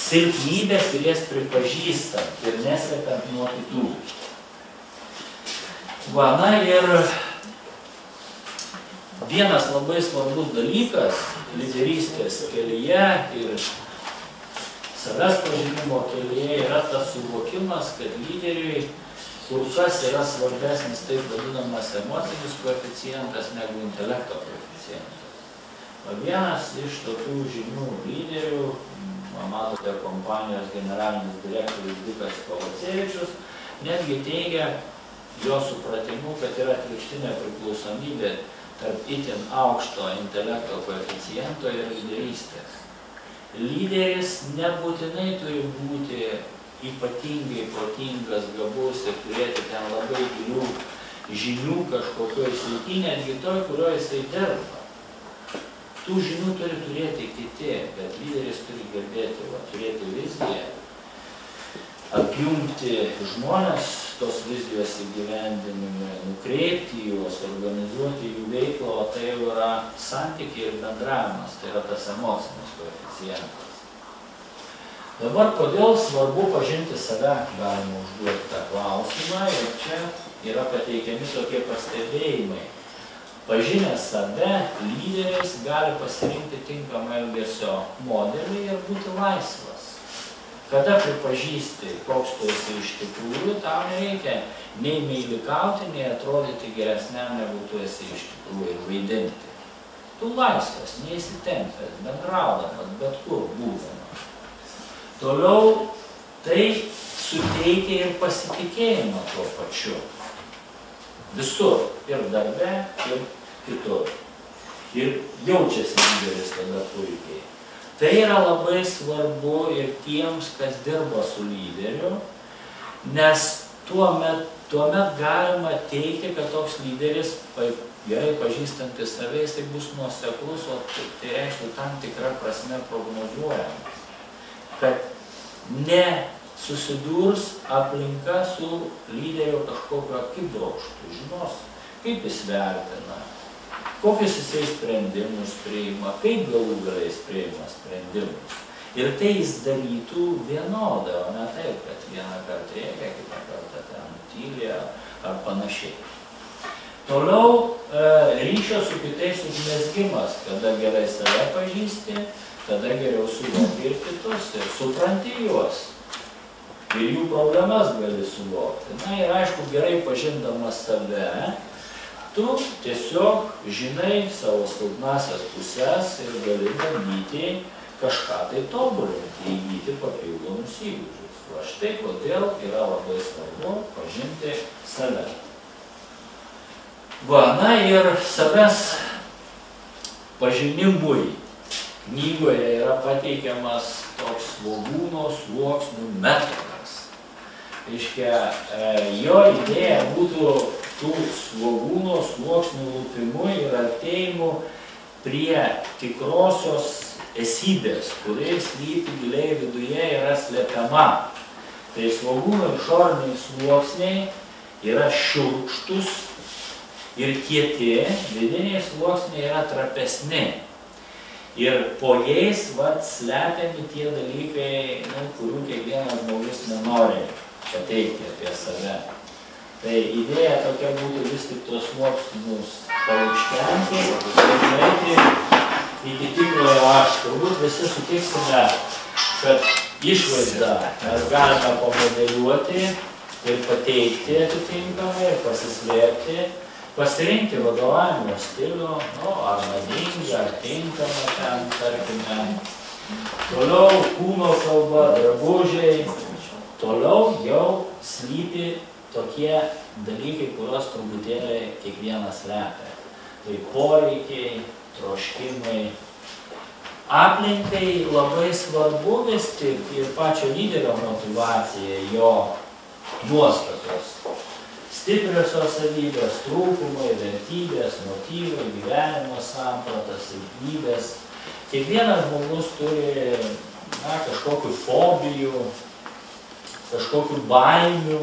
silpnybės ir jas pripažįstant ir neslepiant nuo kitų. Na ir vienas labai svarbus dalykas lyderystės kelyje ir savęs pažinimo kelyje yra tas suvokimas, kad lyderiui kur kas yra svarbesnis taip vadinamas emocinis koeficientas negu intelekto koeficientas. Vienas iš tokių žymių lyderių, matote, kompanijos generalinis direktorius Vikas Kovacevičius, netgi teigia jo supratimu, kad yra atvirkštinė priklausomybė tarp itin aukšto intelekto koeficiento ir lyderystės. Lyderis nebūtinai turi būti ypatingai protingas, gabus ir turėti ten labai gilių žinių kažkokioj srity, netgi toj, kurioje jisai dirba. Tų žinių turi turėti kiti, bet lyderis turi gebėti turėti viziją, apjungti žmonės tos vizijos įgyvendinimui, nukreipti juos, organizuoti jų veiklą, o tai jau yra santykiai ir bendravimas, tai yra tas emocinis koeficientas. Dabar, kodėl svarbu pažinti save, galima užduoti tą klausimą, ir čia yra pateikiami tokie pastebėjimai. Pažinęs save, lyderis gali pasirinkti tinkamą elgesio modelį ir būti laisvas. Kada pripažįsti, koks tu esi iš tikrųjų, tau nereikia nei meilikauti, nei atrodyti geresniam, negu tu esi iš tikrųjų ir vaidinti. Tu laisvas, neįsitempęs, bendraudamas, bet kur būdamas. Toliau tai suteikia ir pasitikėjimą tuo pačiu. Visur, ir darbe, ir kitur. Ir jaučiasi lyderis tada puikiai. Tai yra labai svarbu ir tiems, kas dirba su lyderiu, nes tuomet galima teikti, kad toks lyderis, gerai pažįstantis save, jisai bus nuoseklus, o tai reiškia tam tikrą prasme prognozuojamas. Kad ne susidurs aplinka su lyderio kažkokio akibrokštu, žinos, kaip jis vertina, kokius jisai sprendimus priima, kaip galų galiais priima sprendimus. Ir tai jis darytų vienodai, o ne taip, kad vieną kartą reikia, kitą kartą ten tyliai ar panašiai. Toliau ryšio su kitais užmezgimas, kada gerai save pažįsti, tada geriau suvoki ir kitus ir supranti juos. Ir jų problemas gali suvokti. Na ir aišku, gerai pažindamas save, tu tiesiog žinai savo silpnasias puses ir gali bandyti kažką tai tobulinti, įgyti papildomus įgūdžius. O štai kodėl yra labai svarbu pažinti save. Na ir savęs pažinimui knygoje yra pateikiamas toks svogūno sluoksnių metodas. Reiškia, jo idėja būtų tų svogūno sluoksnių lupimu ir artėjimu prie tikrosios esybės, kuris slypi giliai viduje yra slepiama. Tai svogūno išoriniai sluoksniai yra šiurkštus ir kieti, vidiniai sluoksniai yra trapesni. Ir po jais slepiami tie dalykai, kurių kiekvienas žmogus nenori pateikti apie save. Tai idėja tokia būtų vis tik tos sluoksnius palukštenti ir nueiti iki tikrojo aš. Turbūt visi sutiksime kad išvaizdą mes galime pamodeliuoti ir pateikti atitinkamai, ir pasislėpti, pasirinkti vadovavimo stilių, ar madinga, ar tinkama ten, tarkime. Toliau kūno kalba, drabužiai, toliau jau slypi tokie dalykai, kuriuos truputėlį kiekvienas slepia. Tai poreikiai, troškimai. Aplinkai labai svarbu vis tik ir pačio lyderio motyvacija, jo nuostatos. Stipriosios savybės, trūkumai, vertybės, motyvai, gyvenimo sampratas, silpnybės. Kiekvienas žmogus turi kažkokių fobijų, kažkokių baimių,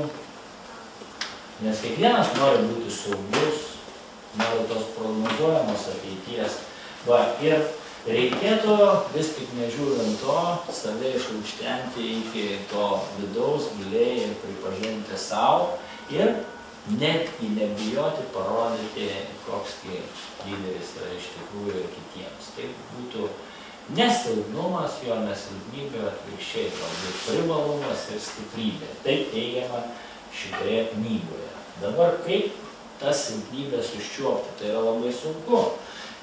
nes kiekvienas nori būti saugus, nori tos prognozuojamos ateities. Ir reikėtų vis tik nežiūrint to, save išlukštenti iki to vidaus, giliai ir pripažinti savo ir netgi nebijoti parodyti, koks lyderis yra iš tikrųjų ir kitiems. Tai būtų nesilpnumas, jo nesilpnybė, atvirkščiai, galbūt privalumas ir stiprybė. Taip teigiama šitoje knygoje. Dabar kaip tas silpnybės užčiuopti, tai yra labai sunku.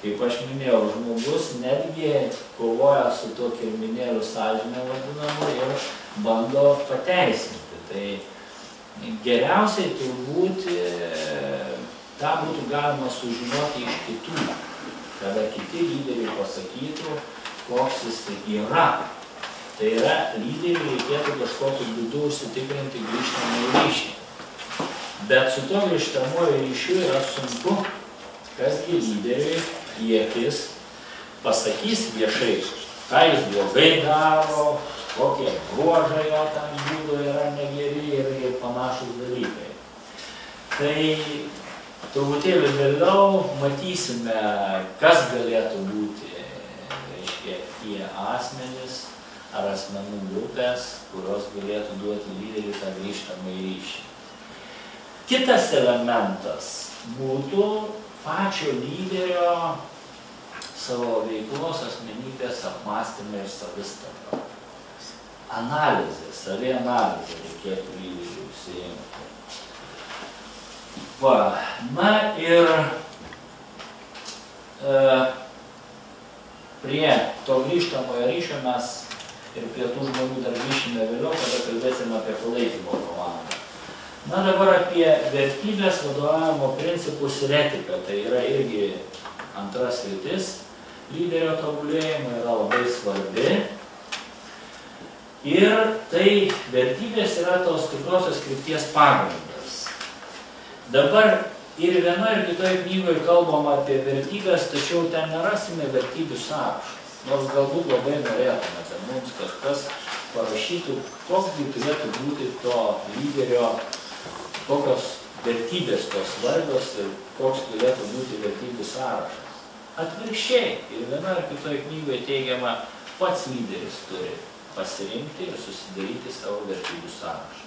Kaip aš minėjau, žmogus netgi kovoja su tuo kirminėliu sąžine vadinamu ir bando pateisinti. Tai geriausiai turbūt tą būtų galima sužinoti iš kitų, kada kiti lyderiai pasakytų, koks jis yra. Tai yra, lyderiai reikėtų kažkokiu būdu užsitikrinti grįžtamąjį ryšį. Bet su to grįžtamuoju ryšiu yra sunku, kasgi lyderiui į akis pasakys viešai, ką jis blogai daro, kokie bruožai jo tam būdo yra negeri ir panašūs dalykai. Tai truputėlį vėliau matysime, kas galėtų būti tie asmenys ar asmenų grupės, kurios galėtų duoti lyderiui tą grįžtamąjį ryšį. Kitas elementas būtų pačio lyderio savo veiklos asmenybės apmąstymai ir savistaba. Analizė, savianalizė reikėtų lyderiui užsiimti. Ir prie to grįžtamojo ryšio mes ir prie tų žmonių dar grįšime vėliau, kada kalbėsime apie palaikymo komandą. Dabar apie vertybės, vadovavimo principus ir etiką. Tai yra irgi antras sritis lyderio tobulėjimo, yra labai svarbi. Ir tai vertybės yra tos tikrosios krypties pagrindas. Dabar ir vienoje ir kitoje knygoje kalbama apie vertybės, tačiau ten nerasime vertybių sąrašo. Nors galbūt labai norėtume, kad mums kažkas parašytų, koks turėtų būti to lyderio, kokios vertybės tos svarbios ir koks turėtų būti vertybių sąrašas. Atvirkščiai, ir vienoje ir kitoje knygoje teigiama, pats lyderis turi pasirinkti ir susidaryti savo vertybių sąrašą.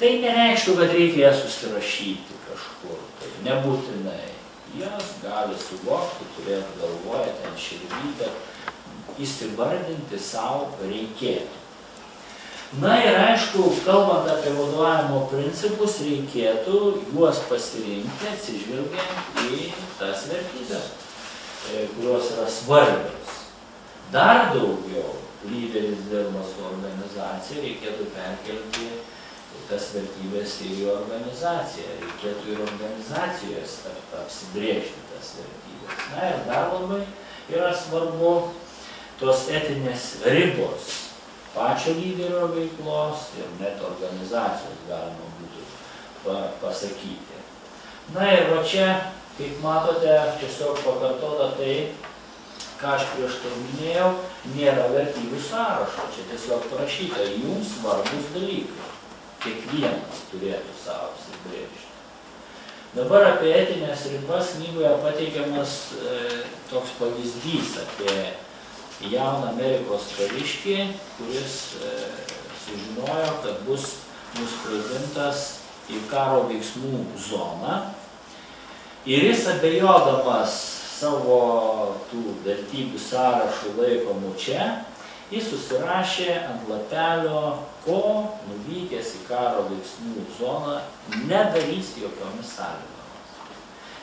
Tai nereikštų, kad reikia jas susirašyti kažkur, tai nebūtinai. Jas gali suvokti, turėti galvoje, ten širdį, bet įsivardinti savo reikėtų. Ir aišku, kalbant apie vadovavimo principus, reikėtų juos pasirinkti, atsižvelgiant į tas vertybės, kurios yra svarbios. Dar daugiau lyderis dirba su organizacija, reikėtų perkelti tas vertybės ir į organizaciją. Reikėtų ir organizacijos apsibrėžti tas vertybės. Ir dar labai yra svarbu tos etinės ribos pačio lyderio veiklos ir net organizacijos galima būtų pasakyti. Ir va čia, kaip matote, tiesiog pakartota tai, ką aš prieš tai minėjau, nėra vertybių sąrašo. Čia tiesiog parašyta jums svarbus dalykai. Kiekvienas turėtų savo apsibrėžti. Dabar apie etinės ribas knygoje pateikiamas toks pavyzdys apie jauną Amerikos kariškį, kuris sužinojo, kad bus nuskraidintas į karo veiksmų zoną. Ir jis abejodamas savo tų vertybių sąrašų laikomų čia, jis susirašė ant lapelio, ko nuvykęs į karo veiksmų zoną nedarys jokiomis sąlygomis.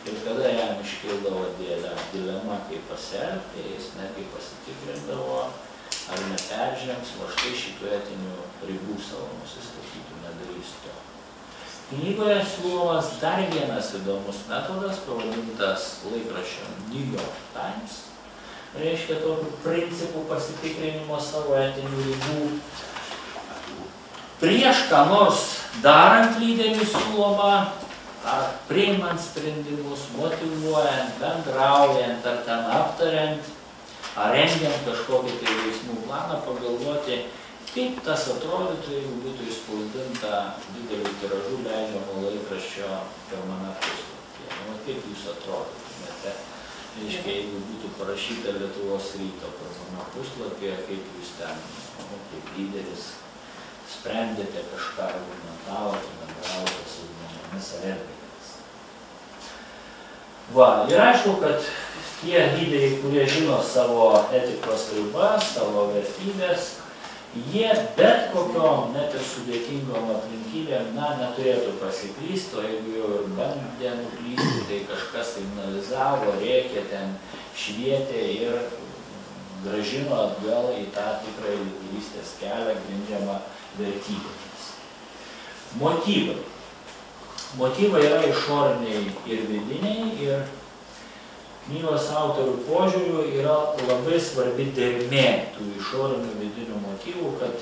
Ir kada jam iškildavo dilema, kaip pasielgti, jis netgi pasitikrindavo, ar neperžengs va štai šitų etinių ribų savo nusistatytų, nedarys to. Knygoje siūlomas dar vienas įdomus metodas, pavadintas laikraščio New York Times, reiškia tokių principų pasitikrinimo savo etinių ribų. Prieš ką nors darant lyderiui siūloma, ar priimant sprendimus, motyvuojant, bendraujant, ar ten aptariant, ar rengiant kažkokį tai veiksmų planą, pagalvoti, kaip tas atrodytų, jeigu būtų išspausdinta didelių tiražų leidžiamo laikraščio pirmame puslapyje. Kaip jūs atrodytumėte? Reiškia, jeigu būtų parašyta Lietuvos Ryto pirmame puslapyje, kaip jūs ten, kaip lyderis, sprendėte kažką, argumentavote, bendravote su žmonėmis ar elgėtės. Va, ir aišku, kad tie lyderiai, kurie žino savo etikos ribas, savo vertybės, jie bet kokiom, net ir sudėtingom aplinkybėm, neturėtų pasiklysti, o jeigu jau ir bandė nuklysti, tai kažkas signalizavo, rėkė, ten švietė ir grąžino atgal į tą tikrą lyderystės kelią grindžiamą vertybėmis. Motyvai. Motyvai yra išoriniai ir vidiniai, ir knygos autorių požiūrių yra labai svarbi dermė tų išorinių vidinių motyvų, kad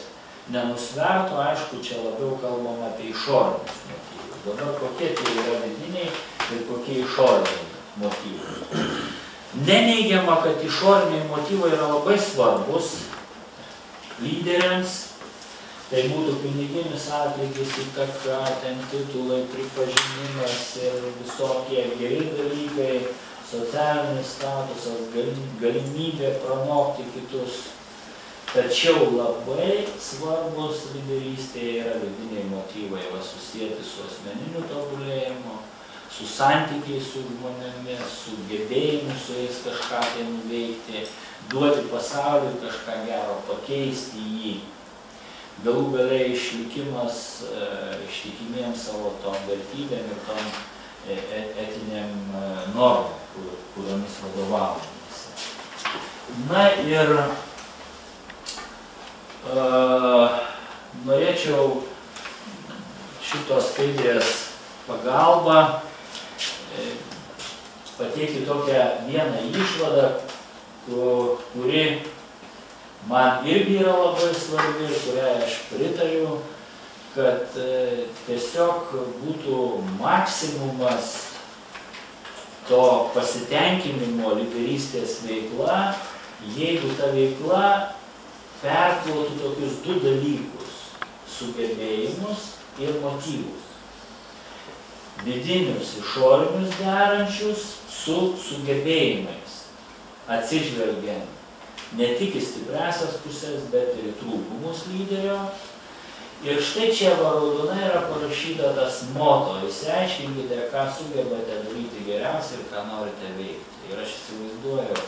nenusvertų, aišku, čia labiau kalbam apie išorinius motyvus. Dabar kokie tai yra vidiniai ir kokie išoriniai motyvai. Neneigiama, kad išoriniai motyvai yra labai svarbus lyderiams. Tai būtų piniginis atlygis, įtaka, ten titulai, pripažinimas ir visokie geri dalykai, socialinis statusas, galimybė pranokti kitus. Tačiau labai svarbus lyderystėje yra vidiniai motyvai, susijęti su asmeniniu tobulėjimu, su santykiais su žmonėmis, su gebėjimu su jais kažką tai nuveikti, duoti pasauliui kažką gero, pakeisti jį. Galų gale išlikimas ištikimiems savo tom vertybėm ir tom etiniam normom, kuriomis vadovaujamis. Na ir norėčiau šitos skaidrės pagalba pateikti tokią vieną išvadą, kuri man irgi yra labai svarbi ir kurią aš pritariu, kad tiesiog būtų maksimumas to pasitenkinimo lyderystės veikla, jeigu ta veikla perklotų tokius du dalykus – sugebėjimus ir motyvus. Vidinius, išorinius derančius su sugebėjimais, atsižvelgiant ne tik į stipriasias pusės, bet ir į trūkumus lyderio. Ir štai čia raudonai yra parašyta tas moto, išsiaiškinkite, ką sugebate daryti geriausiai ir ką norite veikti. Ir aš įsivaizduoju,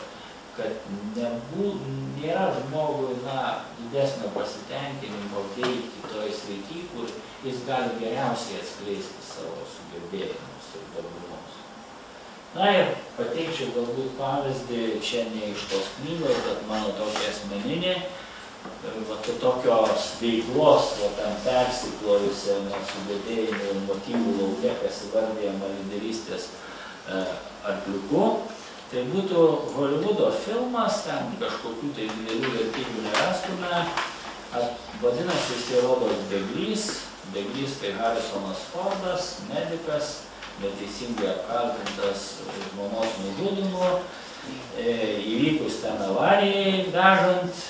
kad nėra žmogui didesnio pasitenkinimo veikti toj srity, kur jis gali geriausiai atskleisti savo sugebėjimus ir gabumus. Na ir pateikčiau galbūt pavyzdį čia ne iš tos knygos, bet mano tokia asmeninė, tokios veiklos, ten persiklojusiame sugebėjimų ir motyvų lauke, kas įvardijama lyderystės arkliuku. Tai būtų Holivudo filmas, ten kažkokių tai didelių vertybių nerastume, vadinasi jis rodos Bėglys. Bėglys tai Harisonas Fordas, medikas, neteisingai apkaltintas žmonos nužudymu, įvykus ten avarijai, vežant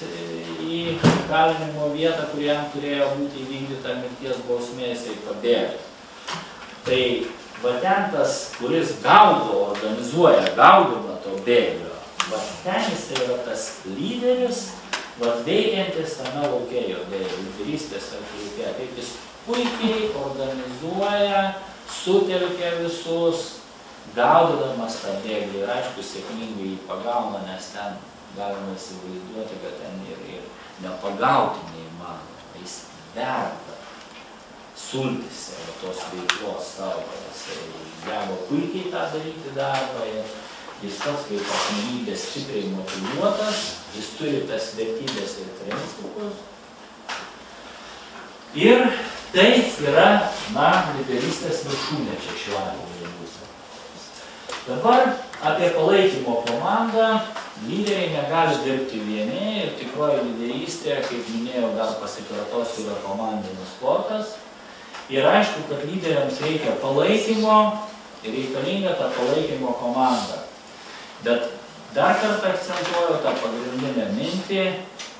į kalinimo vietą, kur jam turėjo būti įvykdyta mirties bausmė, jisai pabėgo. Tai va ten tas, kuris organizuoja gaudymą to bėglio, va ten jis yra tas lyderis, va veikiantis tame lauke jo lyderystės lauke, kaip jis puikiai organizuoja, sutelkia visus, gaudydamas tą bėglį ir aišku sėkmingai jį pagauna, nes ten galima įsivaizduoti, kad ten ir nepagauti neįmanoma, jis verda sultise tos veiklos savo, jisai geba puikiai tą daryti darbą ir jis pats kaip asmenybė stipriai motyvuotas, jis turi tas vertybės ir principus. Ir tai yra, lyderystės viršūnė čia šiuo atveju bus. Dabar apie palaikymo komandą. Lyderiai negali dirbti vieni ir tikroji lyderystė, kaip minėjau, dar pasikartosiu, yra komandinis sportas. Ir aišku, kad lyderiams reikia palaikymo ir reikalinga ta palaikymo komanda. Bet dar kartą akcentuoju tą pagrindinę mintį,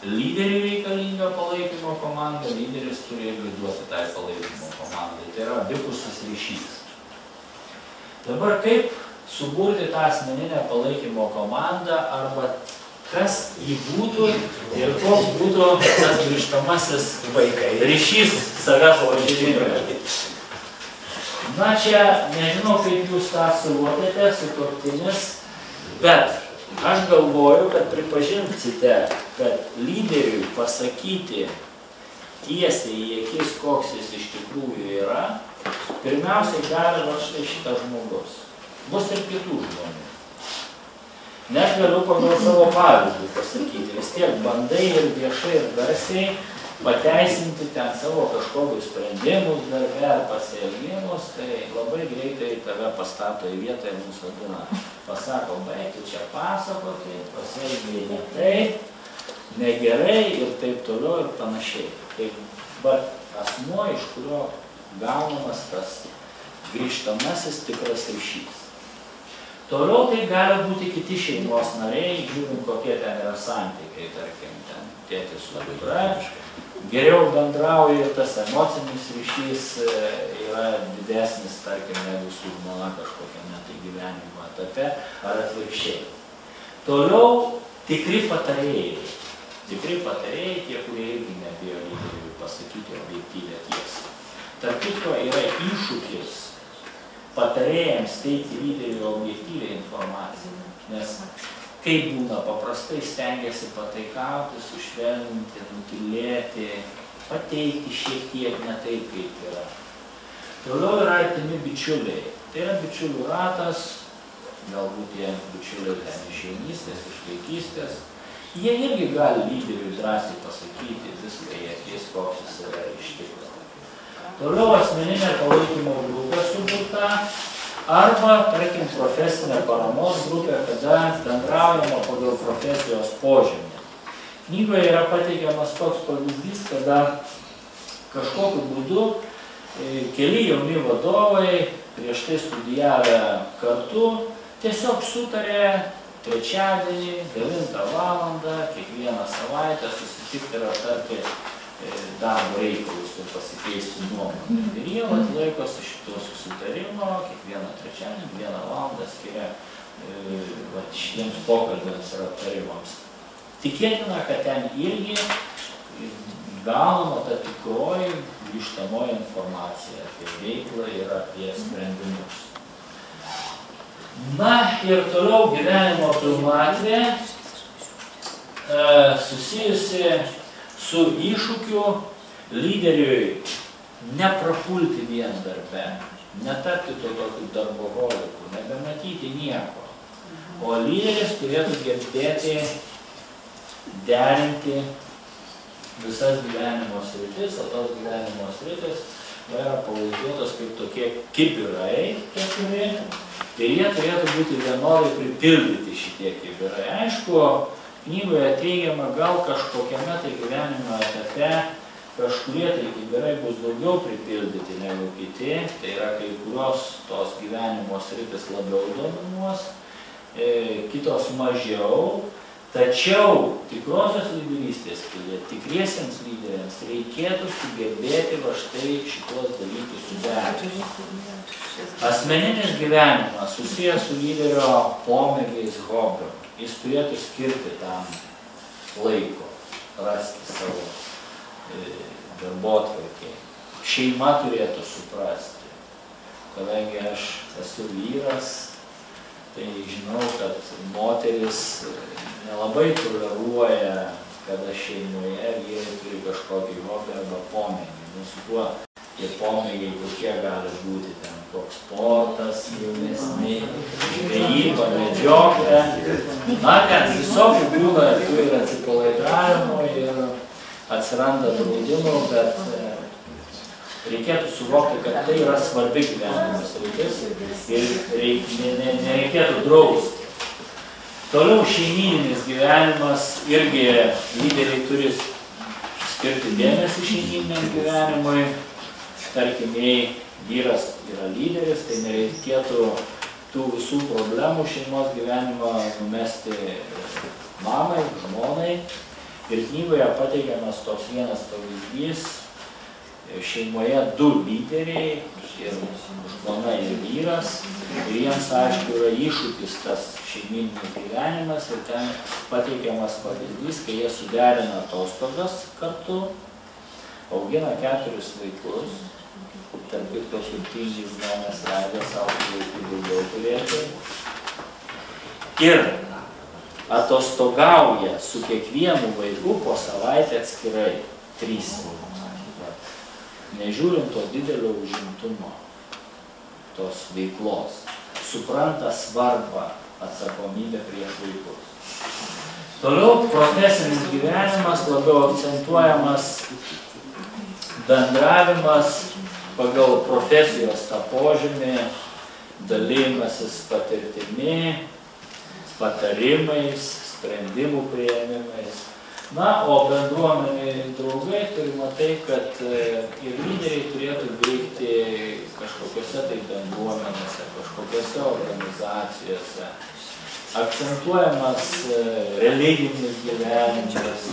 lyderiui reikalinga palaikymo komanda, lyderis turi irgi duoti tai palaikymo komandai. Tai yra abipusis ryšys. Dabar kaip suburti tą asmeninę palaikymo komandą arba kas jį būtų ir koks būtų tas grįžtamasis ryšys savęs pažinime. Na čia, nežinau, kaip jūs tą suvokiate, sutuoktinis, bet aš galvoju, kad pripažinsite, kad lyderiui pasakyti tiesiai į akis, koks jis iš tikrųjų yra, pirmiausiai gali va štai šitas žmogus. Bus ir kitų žmonių. Net galiu pagal savo pavyzdį pasakyti, vis tiek bandai ir viešai ir garsiai pateisinti ten savo kažkokius sprendimus darbe ar pasielgimus, tai labai greitai tave pastato į vietą ir nusodina. Pasako, baigti čia pasakoti, pasielgiai ne taip, negerai ir taip toliau ir panašiai. Bet asmuo, iš kurio gaunamas tas grįžtamasis tikras ryšys. Toliau tai gali būti kiti šeimos nariai, žiūrint, kokie ten yra santykiai, tarkim, ten tėtis su dukra, geriau bendrauja ir tas emocinis ryšys yra didesnis, tarkim, negu su žmona kažkokiame tai gyvenimo etape ar atvirkščiai. Toliau tikri patarėjai. Tikri patarėjai, tie, kurie irgi nebijo lyderiui pasakyti objektyvią tiesą. Tarp kitko yra iššūkis patarėjams teikti lyderiui objektyvią informaciją, nes kaip būna, paprastai stengiasi pataikauti, sušvelninti, nutylėti, pateikti šiek tiek ne taip, kaip yra. Toliau yra artimi bičiuliai. Tai yra bičiulių ratas, galbūt tie bičiuliai ten iš jaunystės, iš vaikystės. Jie irgi gali lyderiui drąsiai pasakyti viską, jie ties koks jis yra iš tikro. Toliau asmeninė palaikymo grupė suburta arba, tarkim, profesinė paramos grupė, kada bendraujama pagal profesijos požymį. Knygoje yra pateikiamas toks pavyzdys, kada kažkokiu būdu keli jauni vadovai prieš tai studijavę kartu tiesiog sutarė trečiadienį 9 valandą kiekvieną savaitę susitikti ir aptarti darbo reikalus ir pasikeisti nuomonę. Ir jie laikosi šito susitarimo, kiekvieną trečiadienį 1 valandą skiria šitiems pokalbėms ir aptarimams. Tikėtina, kad ten irgi gaunama ta tikroji grįžtamoji informacija apie veiklą ir apie sprendimus. Na ir toliau gyvenimo pilnatvė susijusi su iššūkiu lyderiui neprapulti vien darbe, netapti to tokiu darboholiku, nebematyti nieko. O lyderis turėtų gebėti derinti visas gyvenimo sritis, o tos gyvenimo sritis yra pavaizduotos kaip tokie kibirai keturi, ir jie turėtų būti vienodai pripildyti šitie kibirai. Aišku, knygoje teigiama, gal kažkokiame tai gyvenimo etape kažkurie tai kibirai bus daugiau pripildyti negu kiti, tai yra kai kurios tos gyvenimo sritis labiau dominuos, kitos mažiau. Tačiau tikrosios lyderystės kelyje, tikriesiems lyderiams reikėtų sugebėti va štai šitos dalykus suderinti. Asmeninis gyvenimas susijęs su lyderio pomėgiais, hobiu. Jis turėtų skirti tam laiko, rasti savo darbotvarkėje. Šeima turėtų suprasti. Kadangi aš esu vyras, tai žinau, kad moteris nelabai toleruoja, kada šeimoje vyrai turi kažkokį hobį arba pomėgį. Su tuo tie pomėgiai kokie gali būti ten, koks sportas, jaunesni, žvejyba, medžioklė. Na, ten visokių būna ir atsipalaidavimo ir atsiranda draudimų, bet reikėtų suvokti, kad tai yra svarbi gyvenimo sritis ir nereikėtų drausti. Toliau šeimyninis gyvenimas, irgi lyderiai turi skirti dėmesį šeimyniniam gyvenimui. Tarkim, jei vyras yra lyderis, tai nereikėtų tų visų problemų šeimos gyvenimą numesti mamai, žmonai. Ir knygoje pateikiamas toks vienas pavyzdys. Šeimoje du lyderiai, ir žmona ir vyras, ir jiems, aišku, yra iššūkis tas šeimyninis gyvenimas, ir ten pateikiamas pavyzdys, kai jie suderina atostogas kartu, augina 4 vaikus, tarp kitko turtingi žmonės leido savo vaikų daugiau turėti, ir atostogauja su kiekvienu vaiku po savaitę atskirai, 3. Nežiūrint to didelio užimtumo, tos veiklos, supranta svarbą atsakomybę prieš vaikus. Toliau profesinis gyvenimas, labiau akcentuojamas bendravimas pagal profesijos tą požymį, dalymasis patirtimi, patarimais, sprendimų priėmimais. Na, o bendruomeniai draugai turime tai, kad ir lyderiai turėtų veikti kažkokiose tai bendruomenėse, kažkokiose organizacijose. Akcentuojamas religinis gyvenimas,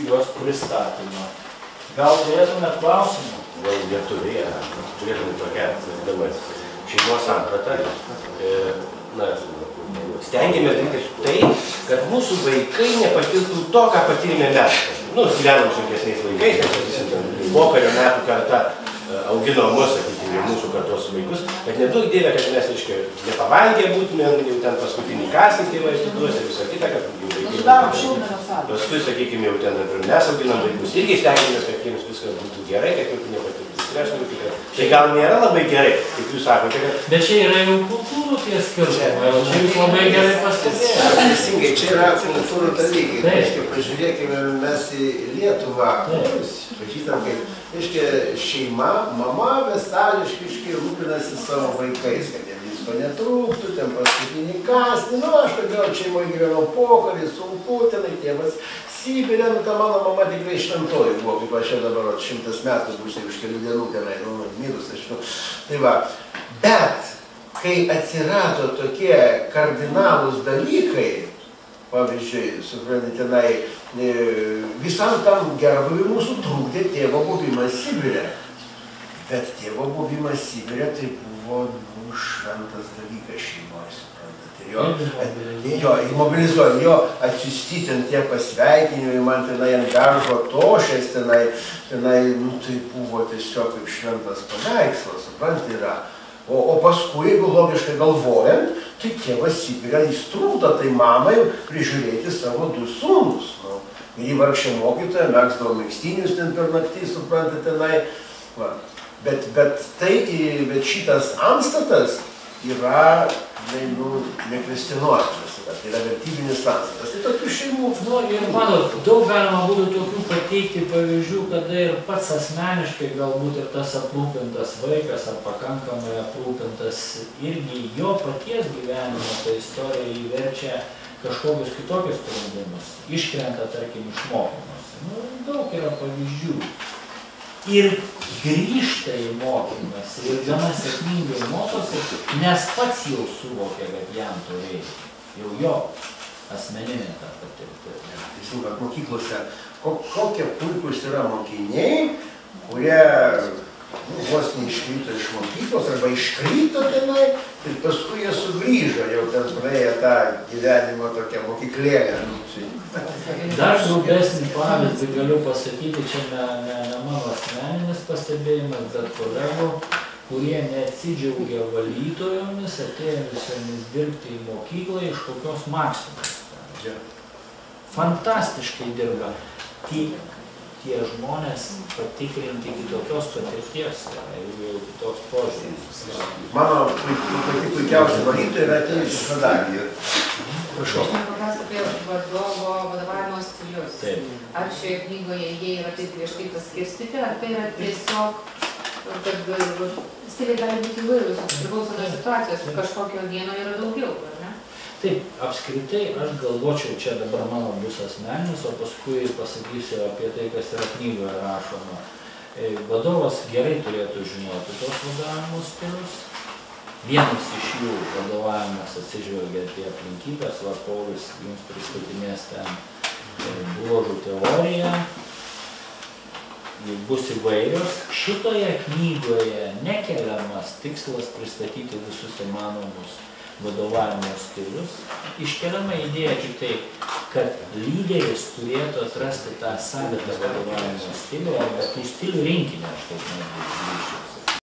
juos pristatymą. Gal turėtume klausimų? Gal lietuviai turėtume tokią šeimos sampratą. Stengiamės daryti tai, kad mūsų vaikai nepatirtų to, ką patyrėme mes. Gyvenom sunkesniais laikais, pokario metų karta augino mus, sakykime, mūsų kartos vaikus, bet nedaug dėlė, kad mes, reiškia, nepavalgę būtumėm, jau ten paskutinį kąsnį tėvai atiduos ir visą kitą, kad jau vaikai. Paskui, sakykime, jau ten mes auginam vaikus. Irgi stengiamės, kad jiems viskas būtų gerai, kad jau nepatirtų stresų. Tai gal nėra labai gerai, kaip jūs sakote, kad... Bet čia yra jau kultūrų tie skirtumai, o čia jūs labai gerai pastebėjote. Teisingai, čia yra kultūrų dalykai. Reiškia, pažiūrėkime mes į Lietuvą. Pažįstam, kaip šeima, mama bestališkai rūpinasi savo vaikais, kad jie visko netrūktų, ten paskutinį kąsnį. Aš kodėl šeimoje gyvenau pokarį, sunku, tenai tėvas Sibirė, ta mano mama tikrai šventoji buvo, kaip aš jau dabar 100 metų bus, už kelių dienų tenai, mirus, aš žinau. Tai va, bet kai atsirado tokie kardinalūs dalykai, pavyzdžiui, suprantate, tenai, visam tam gerbūviui mūsų trūkdė tėvo buvimas Sibirė. Bet tėvo buvimas Sibirė tai buvo šventas dalykas šeimoje, suprantate. Jo, įmobilizuoja, jo atsiusti ten tie pasveikinimai, man tenai ant garžo tošės, tenai, tai buvo tiesiog kaip šventas paveikslas, suprantate, yra. O paskui, jeigu logiškai galvojant, tai tėvas Sibirė įstrūkdo tai mamai prižiūrėti savo 2 sūnus. Ir jį vargšė mokytoja, megzdavo megztinius ten per naktį, suprantate, tenai. Bet šitas antstatas yra, nekvestionuojamas. Tai yra vertybinis antstatas. Tai tokių šeimų. Ir manot, daug galima būtų tokių pateikti pavyzdžių, kada ir pats asmeniškai galbūt ir tas aprūpintas vaikas ar pakankamai aprūpintas irgi jo paties gyvenimo ta istorija įverčia kažkokius kitokius sprendimus. Iškrenta, tarkim, iš mokymosi. Daug yra pavyzdžių. Ir grįžta į mokymąsi ir gana sėkmingai mokosi, nes pats jau suvokia, kad jam to reikia. Jau jo asmeninė ta patirtis. Teisingai, mokyklose kokie puikus yra mokiniai, kurie vos neiškrito iš mokyklos arba iškrito tenai ir paskui jie sugrįžo, jau ten praėjo tą gyvenimo tokią mokyklėlę. Dar grubesnį pavyzdį galiu pasakyti, čia ne mano asmeninis pastebėjimas, bet kolegų, kurie neatsidžiaugia valytojomis, atėjusiomis dirbti į mokyklą iš kokios Maksimos. fantastiškai dirba. Tie žmonės patikrinti kitokios patirties, jau kitoks požiūris. Mano pati puikiausia valytoja yra atėjusi iš Vadargį. Prašau. Pakas apie vadovavimo stilius. Ar šioje knygoje jie yra taip griežtai paskirstyti, ar tai yra tiesiog, kad stiliai gali būti įvairūs, priklauso nuo situacijos, kažkokio vieno yra daugiau, ar ne? Taip, apskritai aš galvočiau, čia dabar mano bus asmeninis, o paskui pasakysiu apie tai, kas yra knygoje rašoma. Vadovas gerai turėtų žinoti tos vadovavimo stilius. Vienas iš jų vadovavimas atsižvelgiant į aplinkybės, va Paulius jums pristatinės ten bruožų teoriją. Bus įvairios. Šitoje knygoje nekeliamas tikslas pristatyti visus įmanomus vadovavimo stilius. Iškeliama idėja tik tai, kad lyderis turėtų atrasti tą savitą vadovavimo stilių arba tų stilių rinkinį, aš taip noriu.